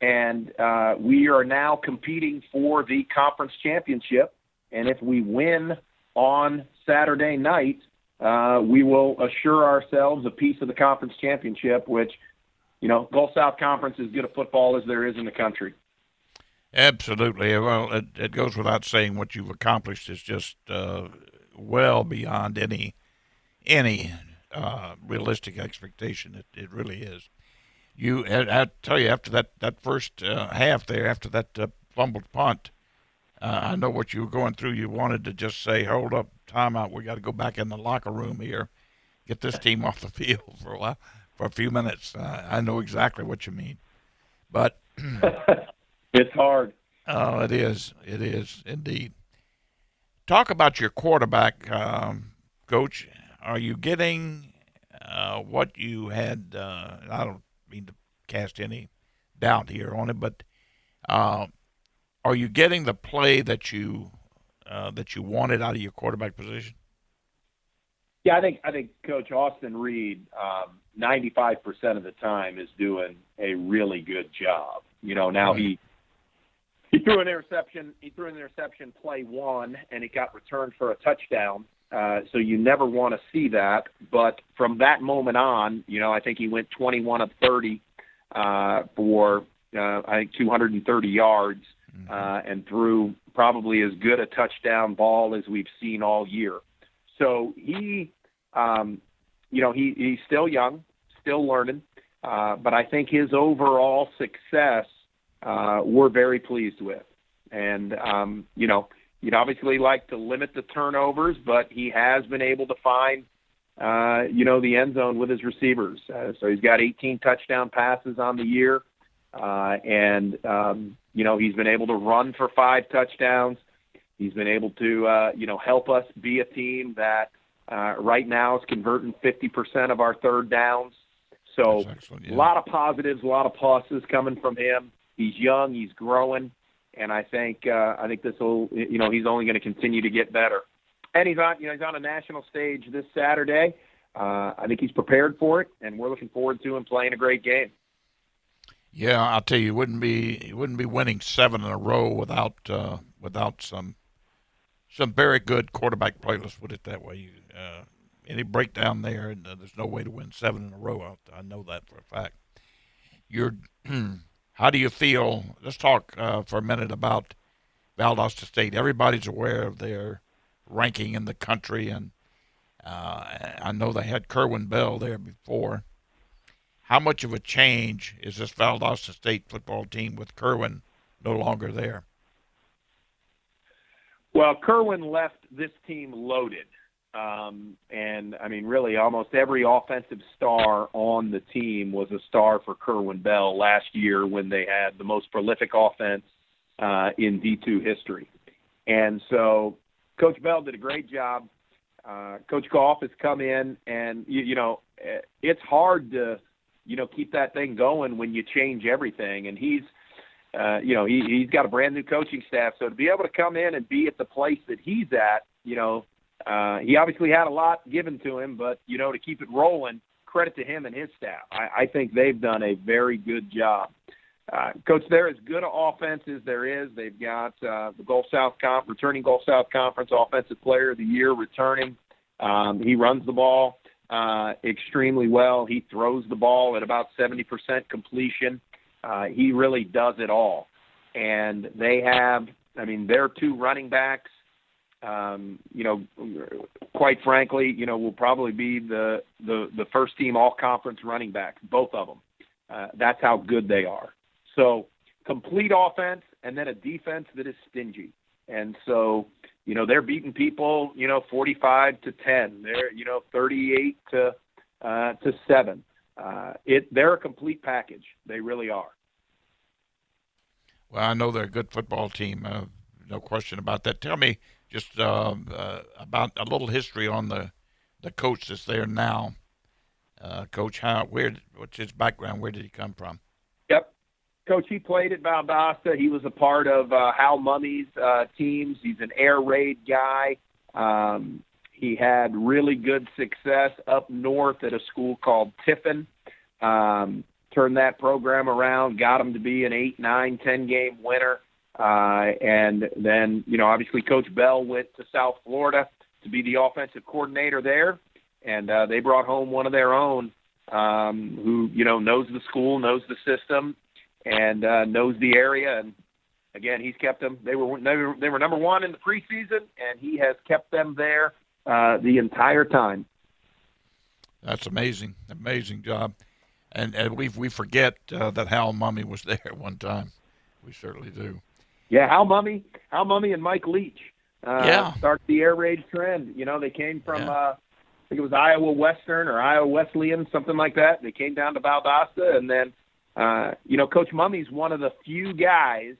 and we are now competing for the conference championship. And if we win on Saturday night, we will assure ourselves a piece of the conference championship, which, Gulf South Conference is as good a football as there is in the country. Absolutely. Well, it goes without saying what you've accomplished is just well beyond any realistic expectation. It really is. I tell you, after that first half there, after that fumbled punt, I know what you were going through. You wanted to just say, hold up, timeout. We got to go back in the locker room here, get this team off the field for a while, for a few minutes. I know exactly what you mean. But it's hard. Oh, it is. It is indeed. Talk about your quarterback, Coach. Are you getting what you had? I don't mean to cast any doubt here on it, but are you getting the play that you wanted out of your quarterback position? Yeah, I think Coach Austin Reed, 95% of the time, is doing a really good job. Now he threw an interception. He threw an interception play 1, and it got returned for a touchdown. So you never want to see that. But from that moment on, I think he went 21 of 30 for I think 230 yards. And threw probably as good a touchdown ball as we've seen all year. So he's still young, still learning, but I think his overall success we're very pleased with. And, you'd obviously like to limit the turnovers, but he has been able to find, the end zone with his receivers. So he's got 18 touchdown passes on the year. He's been able to run for 5 touchdowns. He's been able to, help us be a team that right now is converting 50% of our third downs. So a lot of positives, a lot of pluses coming from him. He's young, he's growing, and I think this will, he's only going to continue to get better. And he's on a national stage this Saturday. I think he's prepared for it, and we're looking forward to him playing a great game. Yeah, I'll tell you, wouldn't be winning 7 in a row without some very good quarterback play. Let's put it that way. Any breakdown there, and there's no way to win 7 in a row. I know that for a fact. How do you feel? Let's talk for a minute about Valdosta State. Everybody's aware of their ranking in the country, and I know they had Kerwin Bell there before. How much of a change is this Valdosta State football team with Kerwin no longer there? Well, Kerwin left this team loaded. Really almost every offensive star on the team was a star for Kerwin Bell last year when they had the most prolific offense in D2 history. And so Coach Bell did a great job. Coach Goff has come in, and, it's hard to, keep that thing going when you change everything. And he's got a brand new coaching staff. So to be able to come in and be at the place that he's at, he obviously had a lot given to him, but, to keep it rolling, credit to him and his staff. I think they've done a very good job. Coach, they're as good an offense as there is. They've got the returning Gulf South Conference Offensive Player of the Year returning. He runs the ball extremely well. He throws the ball at about 70% completion. He really does it all. And they have, their 2 running backs quite frankly, will probably be the first team all-conference running backs, both of them. That's how good they are. So complete offense and then a defense that is stingy. And so, they're beating people, 45-10. They're, 38-7. They're a complete package. They really are. Well, I know they're a good football team. No question about that. Tell me just about a little history on the coach that's there now. Coach, what's his background? Where did he come from? Yep. Coach, he played at Valdosta. He was a part of Hal Mummy's teams. He's an air raid guy. He had really good success up north at a school called Tiffin. Turned that program around, got him to be an 8, 9, 10-game winner. And then, obviously Coach Bell went to South Florida to be the offensive coordinator there. And they brought home one of their own who, knows the school, knows the system, and knows the area. And, again, he's kept them. They were number one in the preseason, and he has kept them there the entire time. That's amazing. Amazing job. And we forget that Hal Mummy was there at one time. We certainly do. Yeah, Hal Mummy and Mike Leach started the air raid trend. They came from I think it was Iowa Western or Iowa Wesleyan, something like that. They came down to Valdosta, and then Coach Mummy's one of the few guys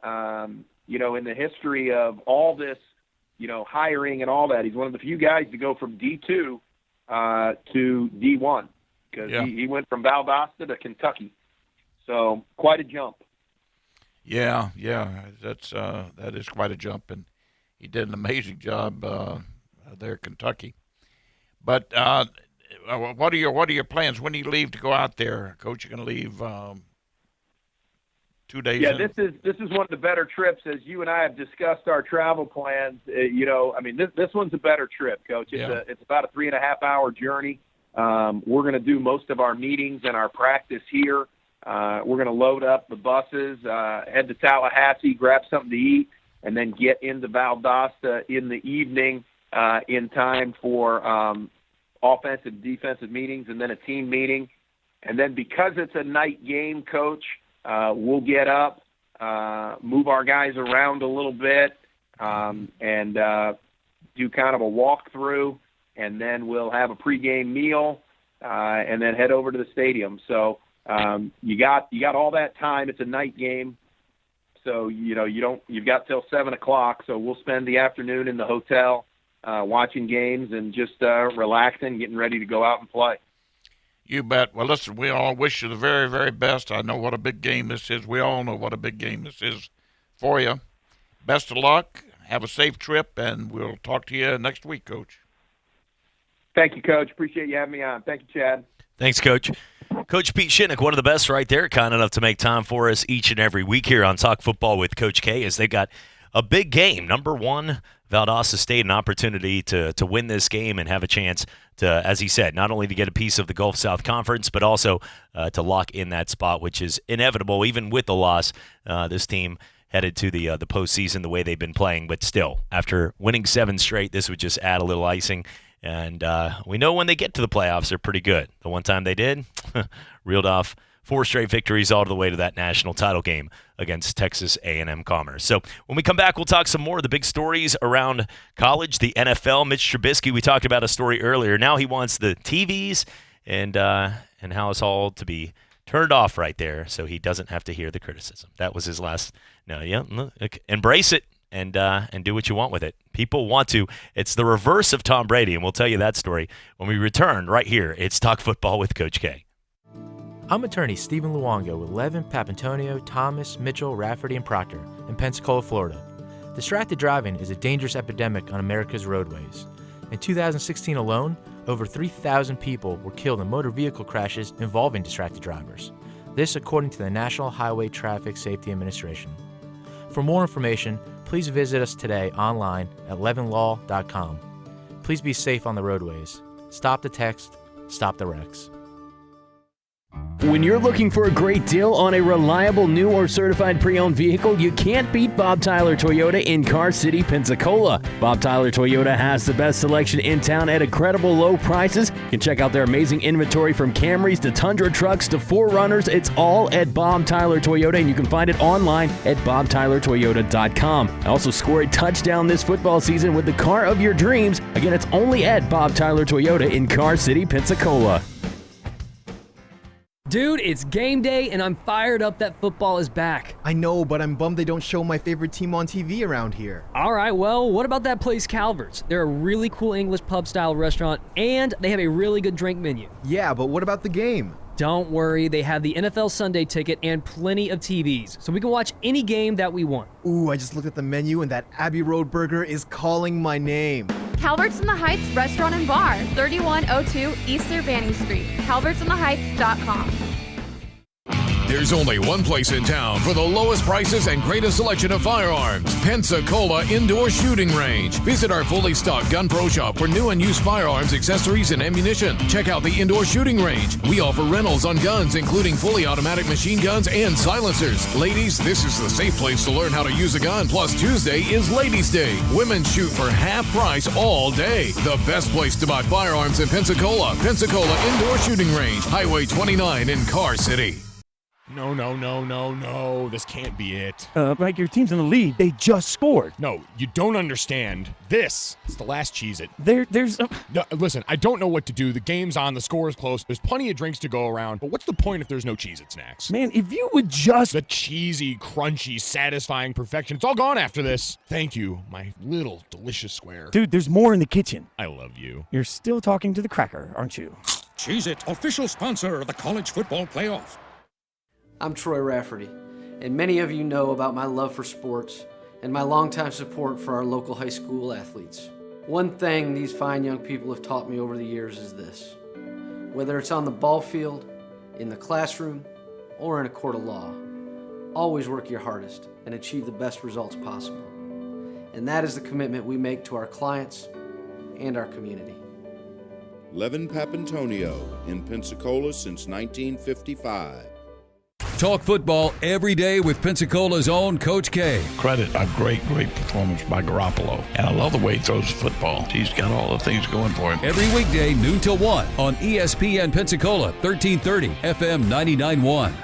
in the history of all this hiring and all that. He's one of the few guys to go from D2 to D1 because he went from Valdosta to Kentucky. So quite a jump. Yeah, that is quite a jump, and he did an amazing job there at Kentucky. But what are your plans? When do you leave to go out there, Coach? You're going to leave 2 days. Yeah, this is one of the better trips, as you and I have discussed our travel plans. This one's a better trip, Coach. It's about a 3.5-hour journey. We're going to do most of our meetings and our practice here. We're going to load up the buses, head to Tallahassee, grab something to eat, and then get into Valdosta in the evening in time for offensive, defensive meetings, and then a team meeting. And then because it's a night game, Coach, we'll get up, move our guys around a little bit, and do kind of a walkthrough, and then we'll have a pregame meal, and then head over to the stadium. So you got all that time. It's a night game, so you've got till 7:00. So we'll spend the afternoon in the hotel watching games and just relaxing, getting ready to go out and play. You bet. Well, listen, we all wish you the very, very best. I know what a big game this is. We all know what a big game this is for you. Best of luck. Have a safe trip, and we'll talk to you next week, Coach. Thank you, Coach. Appreciate you having me on. Thank you, Chad. Thanks, Coach. Coach Pete Shitnick, one of the best right there, kind enough to make time for us each and every week here on Talk Football with Coach K, as they got a big game. Number one, Valdosta State, an opportunity to win this game and have a chance to, as he said, not only to get a piece of the Gulf South Conference, but also to lock in that spot, which is inevitable, even with the loss. This team headed to the postseason the way they've been playing, but still, after winning 7 straight, this would just add a little icing. And we know when they get to the playoffs, they're pretty good. The one time they did, reeled off 4 straight victories all the way to that national title game against Texas A&M Commerce. So when we come back, we'll talk some more of the big stories around college, the NFL. Mitch Trubisky, we talked about a story earlier. Now he wants the TVs and how it's all to be turned off right there so he doesn't have to hear the criticism. That was his last. No, yeah, look, embrace it. And do what you want with it. People want to. It's the reverse of Tom Brady, and we'll tell you that story when we return right here. It's Talk Football with Coach K. I'm attorney Stephen Luongo with Levin, Papantonio, Thomas, Mitchell, Rafferty, and Proctor in Pensacola, Florida. Distracted driving is a dangerous epidemic on America's roadways. In 2016 alone, over 3,000 people were killed in motor vehicle crashes involving distracted drivers. This according to the National Highway Traffic Safety Administration. For more information, please visit us today online at levinlaw.com. Please be safe on the roadways. Stop the text. Stop the wrecks. When you're looking for a great deal on a reliable new or certified pre-owned vehicle, you can't beat Bob Tyler Toyota in Car City, Pensacola. Bob Tyler Toyota has the best selection in town at incredible low prices. You can check out their amazing inventory from Camrys to Tundra trucks to 4Runners. It's all at Bob Tyler Toyota, and you can find it online at bobtylertoyota.com. Also score a touchdown this football season with the car of your dreams. Again, it's only at Bob Tyler Toyota in Car City, Pensacola. Dude, it's game day, and I'm fired up that football is back. I know, but I'm bummed they don't show my favorite team on TV around here. All right, well, what about that place Calvert's? They're a really cool English pub-style restaurant, and they have a really good drink menu. Yeah, but what about the game? Don't worry, they have the NFL Sunday ticket and plenty of TVs, so we can watch any game that we want. Ooh, I just looked at the menu, and that Abbey Road burger is calling my name. Calvert's in the Heights Restaurant and Bar, 3102 East Cervantes Street, calvertsintheheights.com. There's only one place in town for the lowest prices and greatest selection of firearms. Pensacola Indoor Shooting Range. Visit our fully stocked Gun Pro Shop for new and used firearms, accessories, and ammunition. Check out the Indoor Shooting Range. We offer rentals on guns, including fully automatic machine guns and silencers. Ladies, this is the safe place to learn how to use a gun. Plus, Tuesday is Ladies' Day. Women shoot for half price all day. The best place to buy firearms in Pensacola. Pensacola Indoor Shooting Range. Highway 29 in Car City. No. This can't be it. Mike, your team's in the lead. They just scored. No, you don't understand. This is the last Cheez-It. There's... No, listen, I don't know what to do. The game's on. The score is close. There's plenty of drinks to go around. But what's the point if there's no Cheez-It snacks? Man, if you would just... The cheesy, crunchy, satisfying perfection. It's all gone after this. Thank you, my little delicious square. Dude, there's more in the kitchen. I love you. You're still talking to the cracker, aren't you? Cheez-It, official sponsor of the college football playoff. I'm Troy Rafferty, and many of you know about my love for sports and my longtime support for our local high school athletes. One thing these fine young people have taught me over the years is this: whether it's on the ball field, in the classroom, or in a court of law, always work your hardest and achieve the best results possible. And that is the commitment we make to our clients and our community. Levin Papantonio in Pensacola since 1955. Talk football every day with Pensacola's own Coach K. Credit a great performance by Garoppolo. And I love the way he throws the football. He's got all the things going for him. Every weekday, noon till 1 on ESPN Pensacola, 1330 FM 99.1.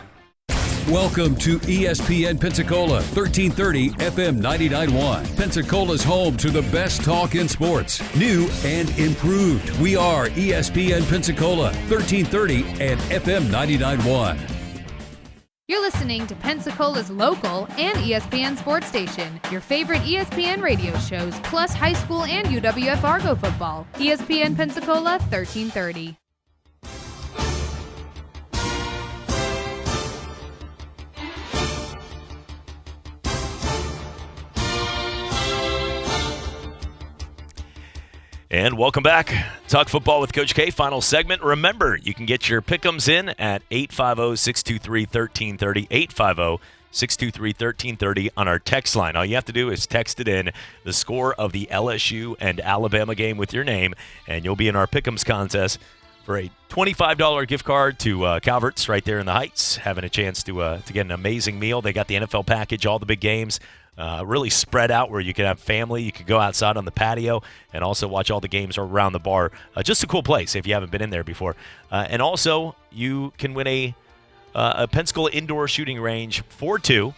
Welcome to ESPN Pensacola, 1330 FM 99.1. Pensacola's home to the best talk in sports, new and improved. We are ESPN Pensacola, 1330 and FM 99.1. You're listening to Pensacola's local and ESPN sports station. Your favorite ESPN radio shows, plus high school and UWF Argo football. ESPN Pensacola 1330. And welcome back. Talk football with Coach K, final segment. Remember, you can get your pick'ems in at 850-623-1330, 850-623-1330 on our text line. All you have to do is text it in, the score of the LSU and Alabama game with your name, and you'll be in our pick'ems contest for a $25 gift card to Calvert's right there in the Heights, having a chance to get an amazing meal. They got the NFL package, all the big games. Really spread out where you can have family. You can go outside on the patio and also watch all the games around the bar. Just a cool place if you haven't been in there before. And also, you can win a Pensacola indoor shooting range for two,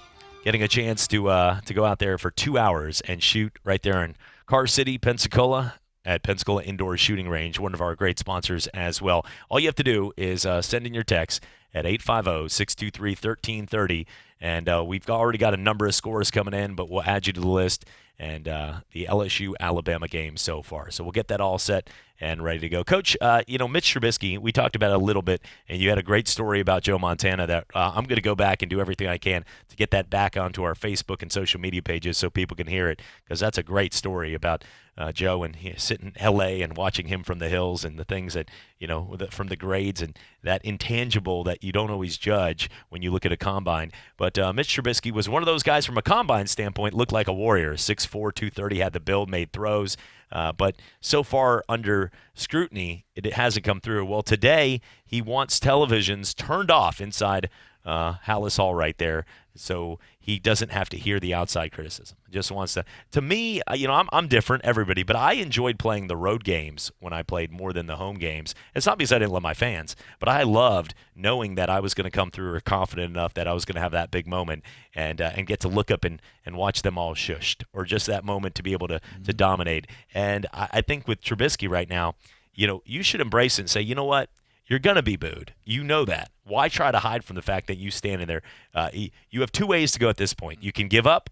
getting a chance to go out there for 2 hours and shoot right there in Car City, Pensacola, at Pensacola Indoor Shooting Range, one of our great sponsors as well. All you have to do is send in your text at 850-623-1330. And we've already got a number of scores coming in, but we'll add you to the list and the LSU-Alabama game so far. So we'll get that all set and ready to go. Coach, Mitch Trubisky, we talked about it a little bit, and you had a great story about Joe Montana that I'm going to go back and do everything I can to get that back onto our Facebook and social media pages so people can hear it, because that's a great story about Joe and sitting in L.A. and watching him from the hills and the things that, from the grades and that intangible that you don't always judge when you look at a combine. But Mitch Trubisky was one of those guys from a combine standpoint, looked like a warrior, 6'4", 230, had the build, made throws. But so far under scrutiny, it hasn't come through. Well, today he wants televisions turned off inside Hallis Hall right there, so he doesn't have to hear the outside criticism. Just wants to. To me, I'm different, everybody, but I enjoyed playing the road games when I played more than the home games. It's not because I didn't love my fans, but I loved knowing that I was going to come through or confident enough that I was going to have that big moment and get to look up and watch them all shushed, or just that moment to be able to dominate. And I think with Trubisky right now, you should embrace it and say, you know what? You're going to be booed. You know that. Why try to hide from the fact that you stand in there? You have two ways to go at this point. You can give up,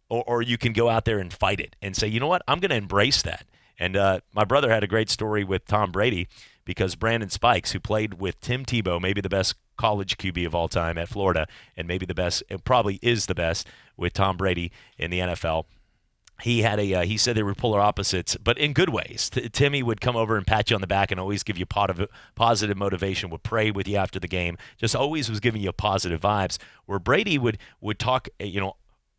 or you can go out there and fight it and say, you know what? I'm going to embrace that. And my brother had a great story with Tom Brady, because Brandon Spikes, who played with Tim Tebow, maybe the best college QB of all time at Florida, and maybe the best, and probably is the best with Tom Brady in the NFL. He had he said they were polar opposites, but in good ways. Timmy would come over and pat you on the back and always give you positive motivation, would pray with you after the game, just always was giving you positive vibes. Where Brady would talk,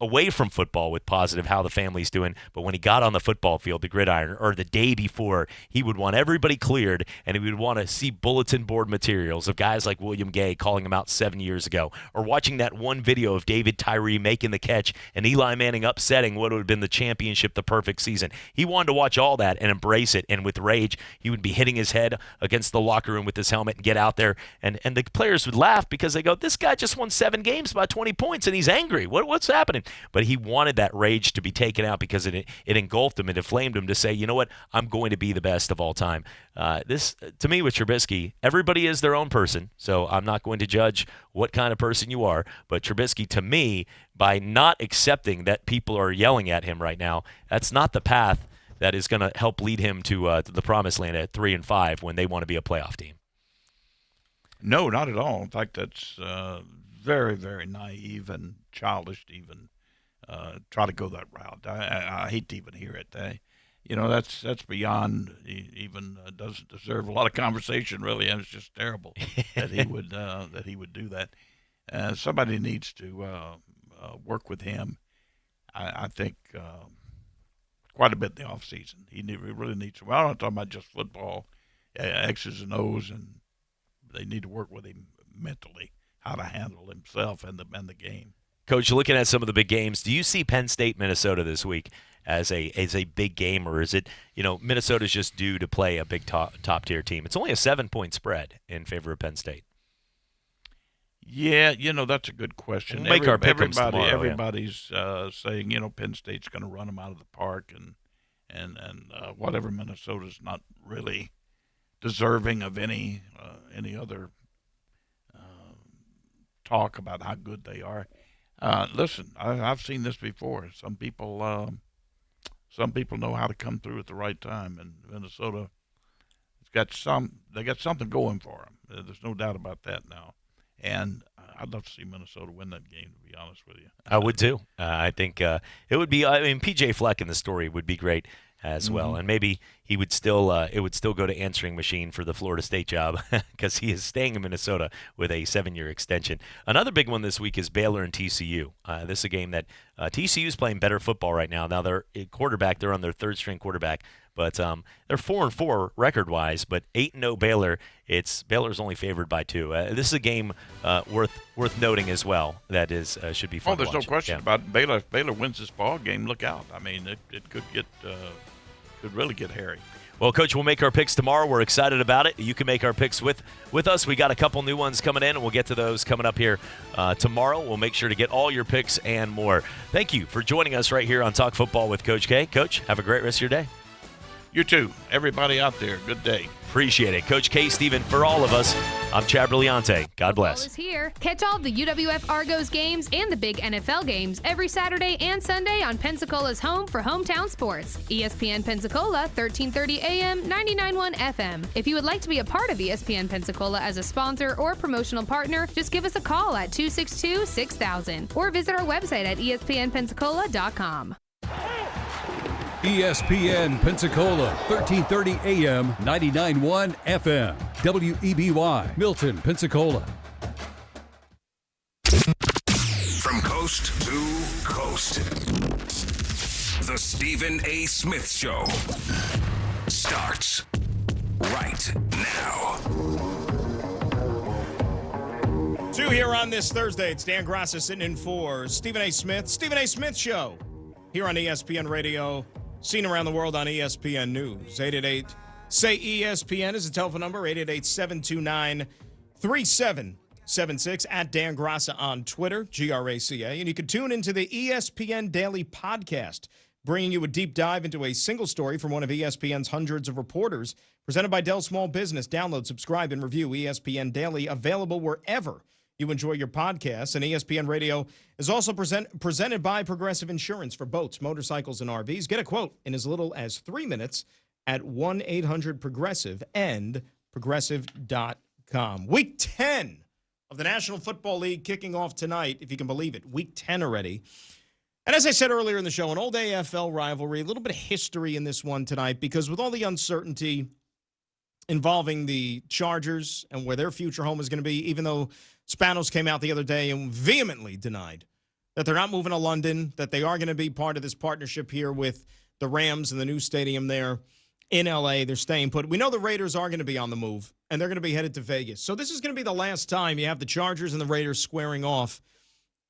away from football with positive, how the family's doing, but when he got on the football field, the gridiron, or the day before, he would want everybody cleared, and he would want to see bulletin board materials of guys like William Gay calling him out 7 years ago, or watching that one video of David Tyree making the catch and Eli Manning upsetting what would have been the championship, the perfect season. He wanted to watch all that and embrace it, and with rage, he would be hitting his head against the locker room with his helmet and get out there, and the players would laugh because they go, this guy just won 7 games by 20 points, and he's angry. What's happening? But he wanted that rage to be taken out because it engulfed him and inflamed him to say, you know what, I'm going to be the best of all time. This, to me, with Trubisky, everybody is their own person, so I'm not going to judge what kind of person you are. But Trubisky, to me, by not accepting that people are yelling at him right now, that's not the path that is going to help lead him to the promised land at 3-5 when they want to be a playoff team. No, not at all. In fact, that's very, very naive and childish to even try to go that route. I hate to even hear it. That's beyond even doesn't deserve a lot of conversation, really, and it's just terrible that he would do that. Somebody needs to work with him. I think quite a bit in the off season. He really needs to. Well, I'm not talking about just football, X's and O's, and they need to work with him mentally, how to handle himself and the game. Coach, looking at some of the big games, do you see Penn State, Minnesota this week as a big game, or is it, Minnesota's just due to play a big top tier team? It's only a 7-point spread in favor of Penn State. Yeah, that's a good question. We'll make our pick'ems tomorrow. Everybody's saying, Penn State's going to run them out of the park, and whatever. Minnesota's not really deserving of any other talk about how good they are. Listen, I've seen this before. Some people know how to come through at the right time, and Minnesota they got something going for them. There's no doubt about that now. And I'd love to see Minnesota win that game, to be honest with you. I would too. I think it would be. I mean, P.J. Fleck in the story would be great as well, and maybe he would still. It would still go to answering machine for the Florida State job because he is staying in Minnesota with a 7-year extension. Another big one this week is Baylor and TCU. This is a game that TCU is playing better football right now. Now they're quarterback. They're on their third-string quarterback. But they're 4-4 record-wise, but 8-0 Baylor. Baylor's only favored by 2. This is a game worth noting as well. That is should be fun. Oh, there's to watch. No question about it. Baylor. If Baylor wins this ball game, look out. I mean, it could really get hairy. Well, Coach, we'll make our picks tomorrow. We're excited about it. You can make our picks with us. We got a couple new ones coming in, and we'll get to those coming up here tomorrow. We'll make sure to get all your picks and more. Thank you for joining us right here on Talk Football with Coach K. Coach, have a great rest of your day. You too. Everybody out there, good day. Appreciate it. Coach K. Steven, for all of us, I'm Chad Brilliante. God bless. Football is here. Catch all of the UWF Argos games and the big NFL games every Saturday and Sunday on Pensacola's home for hometown sports. ESPN Pensacola, 1330 AM, 99.1 FM. If you would like to be a part of ESPN Pensacola as a sponsor or promotional partner, just give us a call at 262-6000 or visit our website at ESPNpensacola.com. ESPN Pensacola, 1330 AM, 99.1 FM. WEBY, Milton, Pensacola. From coast to coast, The Stephen A. Smith Show starts right now. 2 here on this Thursday. It's Dan Graca sitting in for Stephen A. Smith. Stephen A. Smith Show here on ESPN Radio, seen around the world on ESPN News. 888-SAY-ESPN is the telephone number, 888-729-3776, at Dan Graca on Twitter, Graca. And you can tune into the ESPN Daily Podcast, bringing you a deep dive into a single story from one of ESPN's hundreds of reporters, presented by Dell Small Business. Download, subscribe, and review ESPN Daily, available wherever you enjoy your podcasts. And ESPN Radio is also presented by Progressive Insurance for boats, motorcycles, and RVs. Get a quote in as little as 3 minutes at 1-800-PROGRESSIVE and progressive.com. Week 10 of the National Football League kicking off tonight, if you can believe it. Week 10 already. And as I said earlier in the show, an old AFL rivalry, a little bit of history in this one tonight, because with all the uncertainty involving the Chargers and where their future home is going to be, even though Spanos came out the other day and vehemently denied that they're not moving to London, that they are going to be part of this partnership here with the Rams and the new stadium there in L.A. They're staying put. We know the Raiders are going to be on the move, and they're going to be headed to Vegas. So this is going to be the last time you have the Chargers and the Raiders squaring off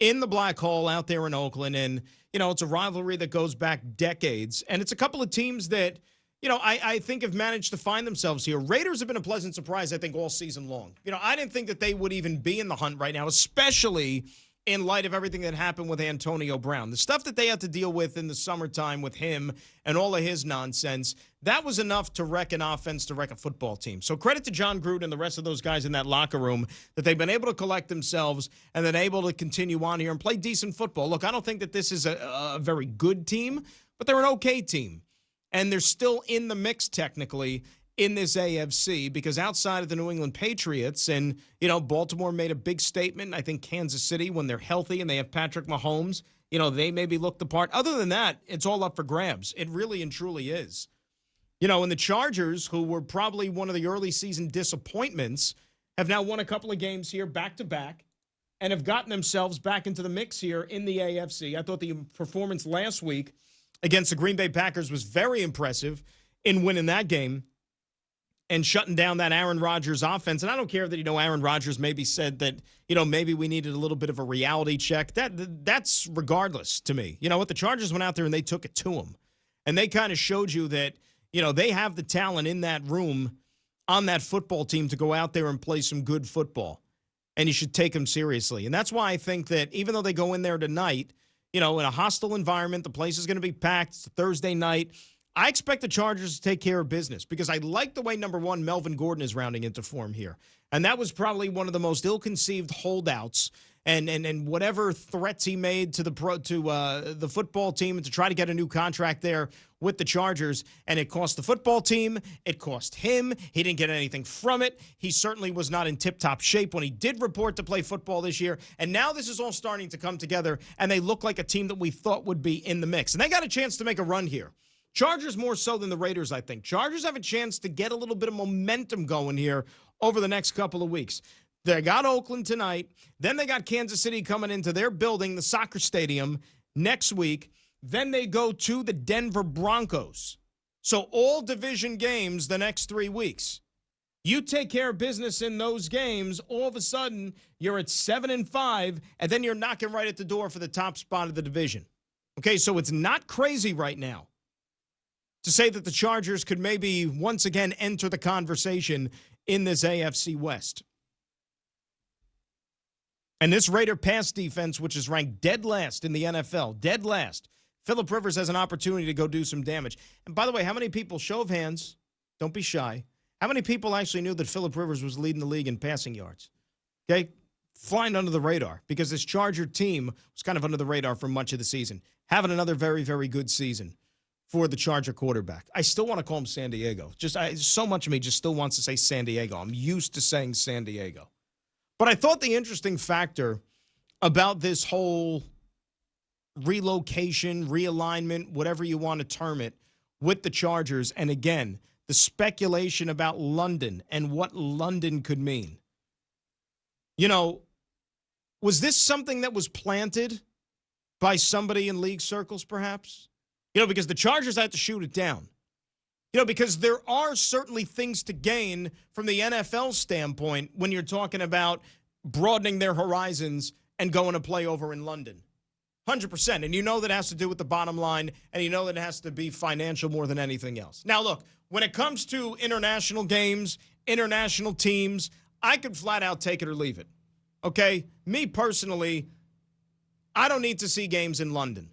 in the Black Hole out there in Oakland. And, you know, it's a rivalry that goes back decades. And it's a couple of teams that, you know, I think have managed to find themselves here. Raiders have been a pleasant surprise, I think, all season long. You know, I didn't think that they would even be in the hunt right now, especially in light of everything that happened with Antonio Brown. The stuff that they had to deal with in the summertime with him and all of his nonsense, that was enough to wreck an offense, to wreck a football team. So credit to John Gruden and the rest of those guys in that locker room that they've been able to collect themselves and then able to continue on here and play decent football. Look, I don't think that this is a very good team, but they're an okay team. And they're still in the mix technically in this AFC, because outside of the New England Patriots and, you know, Baltimore made a big statement. I think Kansas City, when they're healthy and they have Patrick Mahomes, you know, they maybe look the part. Other than that, it's all up for grabs. It really and truly is. You know, and the Chargers, who were probably one of the early season disappointments, have now won a couple of games here back-to-back and have gotten themselves back into the mix here in the AFC. I thought the performance last week against the Green Bay Packers was very impressive in winning that game and shutting down that Aaron Rodgers offense. And I don't care that, you know, Aaron Rodgers maybe said that, you know, maybe we needed a little bit of a reality check. That's regardless to me. You know what? The Chargers went out there and they took it to them. And they kind of showed you that, you know, they have the talent in that room on that football team to go out there and play some good football. And you should take them seriously. And that's why I think that even though they go in there tonight, you know, in a hostile environment, the place is going to be packed. It's a Thursday night. I expect the Chargers to take care of business because I like the way, number one, Melvin Gordon is rounding into form here. And that was probably one of the most ill-conceived holdouts and whatever threats he made to the football team and to try to get a new contract there with the Chargers. And it cost the football team. It cost him. He didn't get anything from it. He certainly was not in tip-top shape when he did report to play football this year. And now this is all starting to come together, and they look like a team that we thought would be in the mix. And they got a chance to make a run here. Chargers more so than the Raiders, I think. Chargers have a chance to get a little bit of momentum going here over the next couple of weeks. They got Oakland tonight. Then they got Kansas City coming into their building, the soccer stadium, next week. Then they go to the Denver Broncos. So all division games the next 3 weeks. You take care of business in those games, all of a sudden you're at 7-5, and then you're knocking right at the door for the top spot of the division. Okay, so it's not crazy right now to say that the Chargers could maybe once again enter the conversation in this AFC West. And this Raider pass defense, which is ranked dead last in the NFL, dead last, Phillip Rivers has an opportunity to go do some damage. And by the way, how many people, show of hands, don't be shy, how many people actually knew that Phillip Rivers was leading the league in passing yards? Okay, flying under the radar because this Charger team was kind of under the radar for much of the season. Having another very, very good season for the Charger quarterback. I still want to call him San Diego. So much of me just still wants to say San Diego. I'm used to saying San Diego. But I thought the interesting factor about this whole relocation, realignment, whatever you want to term it, with the Chargers, and again, the speculation about London and what London could mean. You know, was this something that was planted by somebody in league circles, perhaps? Because the Chargers have to shoot it down. Because there are certainly things to gain from the NFL standpoint when you're talking about broadening their horizons and going to play over in London. 100%. And that has to do with the bottom line, and that it has to be financial more than anything else. Now, look, when it comes to international games, international teams, I could flat out take it or leave it. Okay? Me personally, I don't need to see games in London.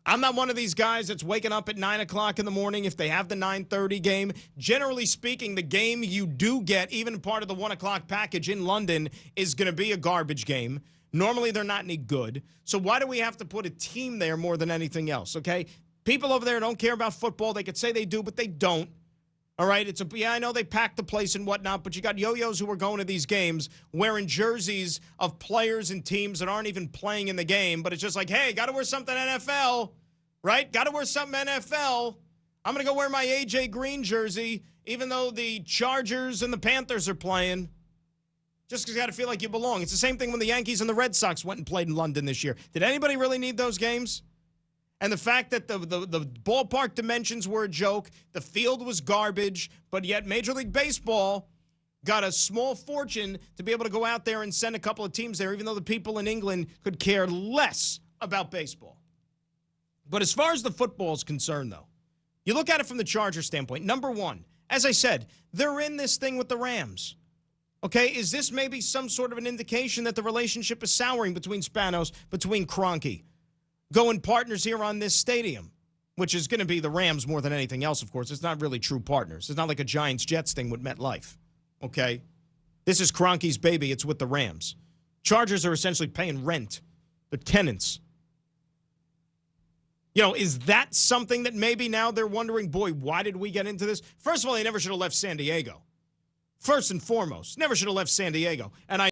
I'm not one of these guys that's waking up at 9 o'clock in the morning if they have the 9:30 game. Generally speaking, the game you do get, even part of the 1 o'clock package in London, is going to be a garbage game. Normally, they're not any good. So why do we have to put a team there more than anything else, okay? People over there don't care about football. They could say they do, but they don't. All right? I know they pack the place and whatnot, but you got yo-yos who are going to these games wearing jerseys of players and teams that aren't even playing in the game, but it's just like, hey, got to wear something NFL, right? Got to wear something NFL. I'm going to go wear my A.J. Green jersey, even though the Chargers and the Panthers are playing. Just because you got to feel like you belong. It's the same thing when the Yankees and the Red Sox went and played in London this year. Did anybody really need those games? And the fact that the ballpark dimensions were a joke, the field was garbage, but yet Major League Baseball got a small fortune to be able to go out there and send a couple of teams there, even though the people in England could care less about baseball. But as far as the football is concerned, though, you look at it from the Chargers standpoint. Number one, as I said, they're in this thing with the Rams. Okay, is this maybe some sort of an indication that the relationship is souring between Spanos, between Kroenke, going partners here on this stadium, which is going to be the Rams more than anything else, of course. It's not really true partners. It's not like a Giants-Jets thing with MetLife, okay? This is Kroenke's baby. It's with the Rams. Chargers are essentially paying rent. They're tenants. Is that something that maybe now they're wondering, boy, why did we get into this? First of all, they never should have left San Diego. First and foremost, never should have left San Diego. And I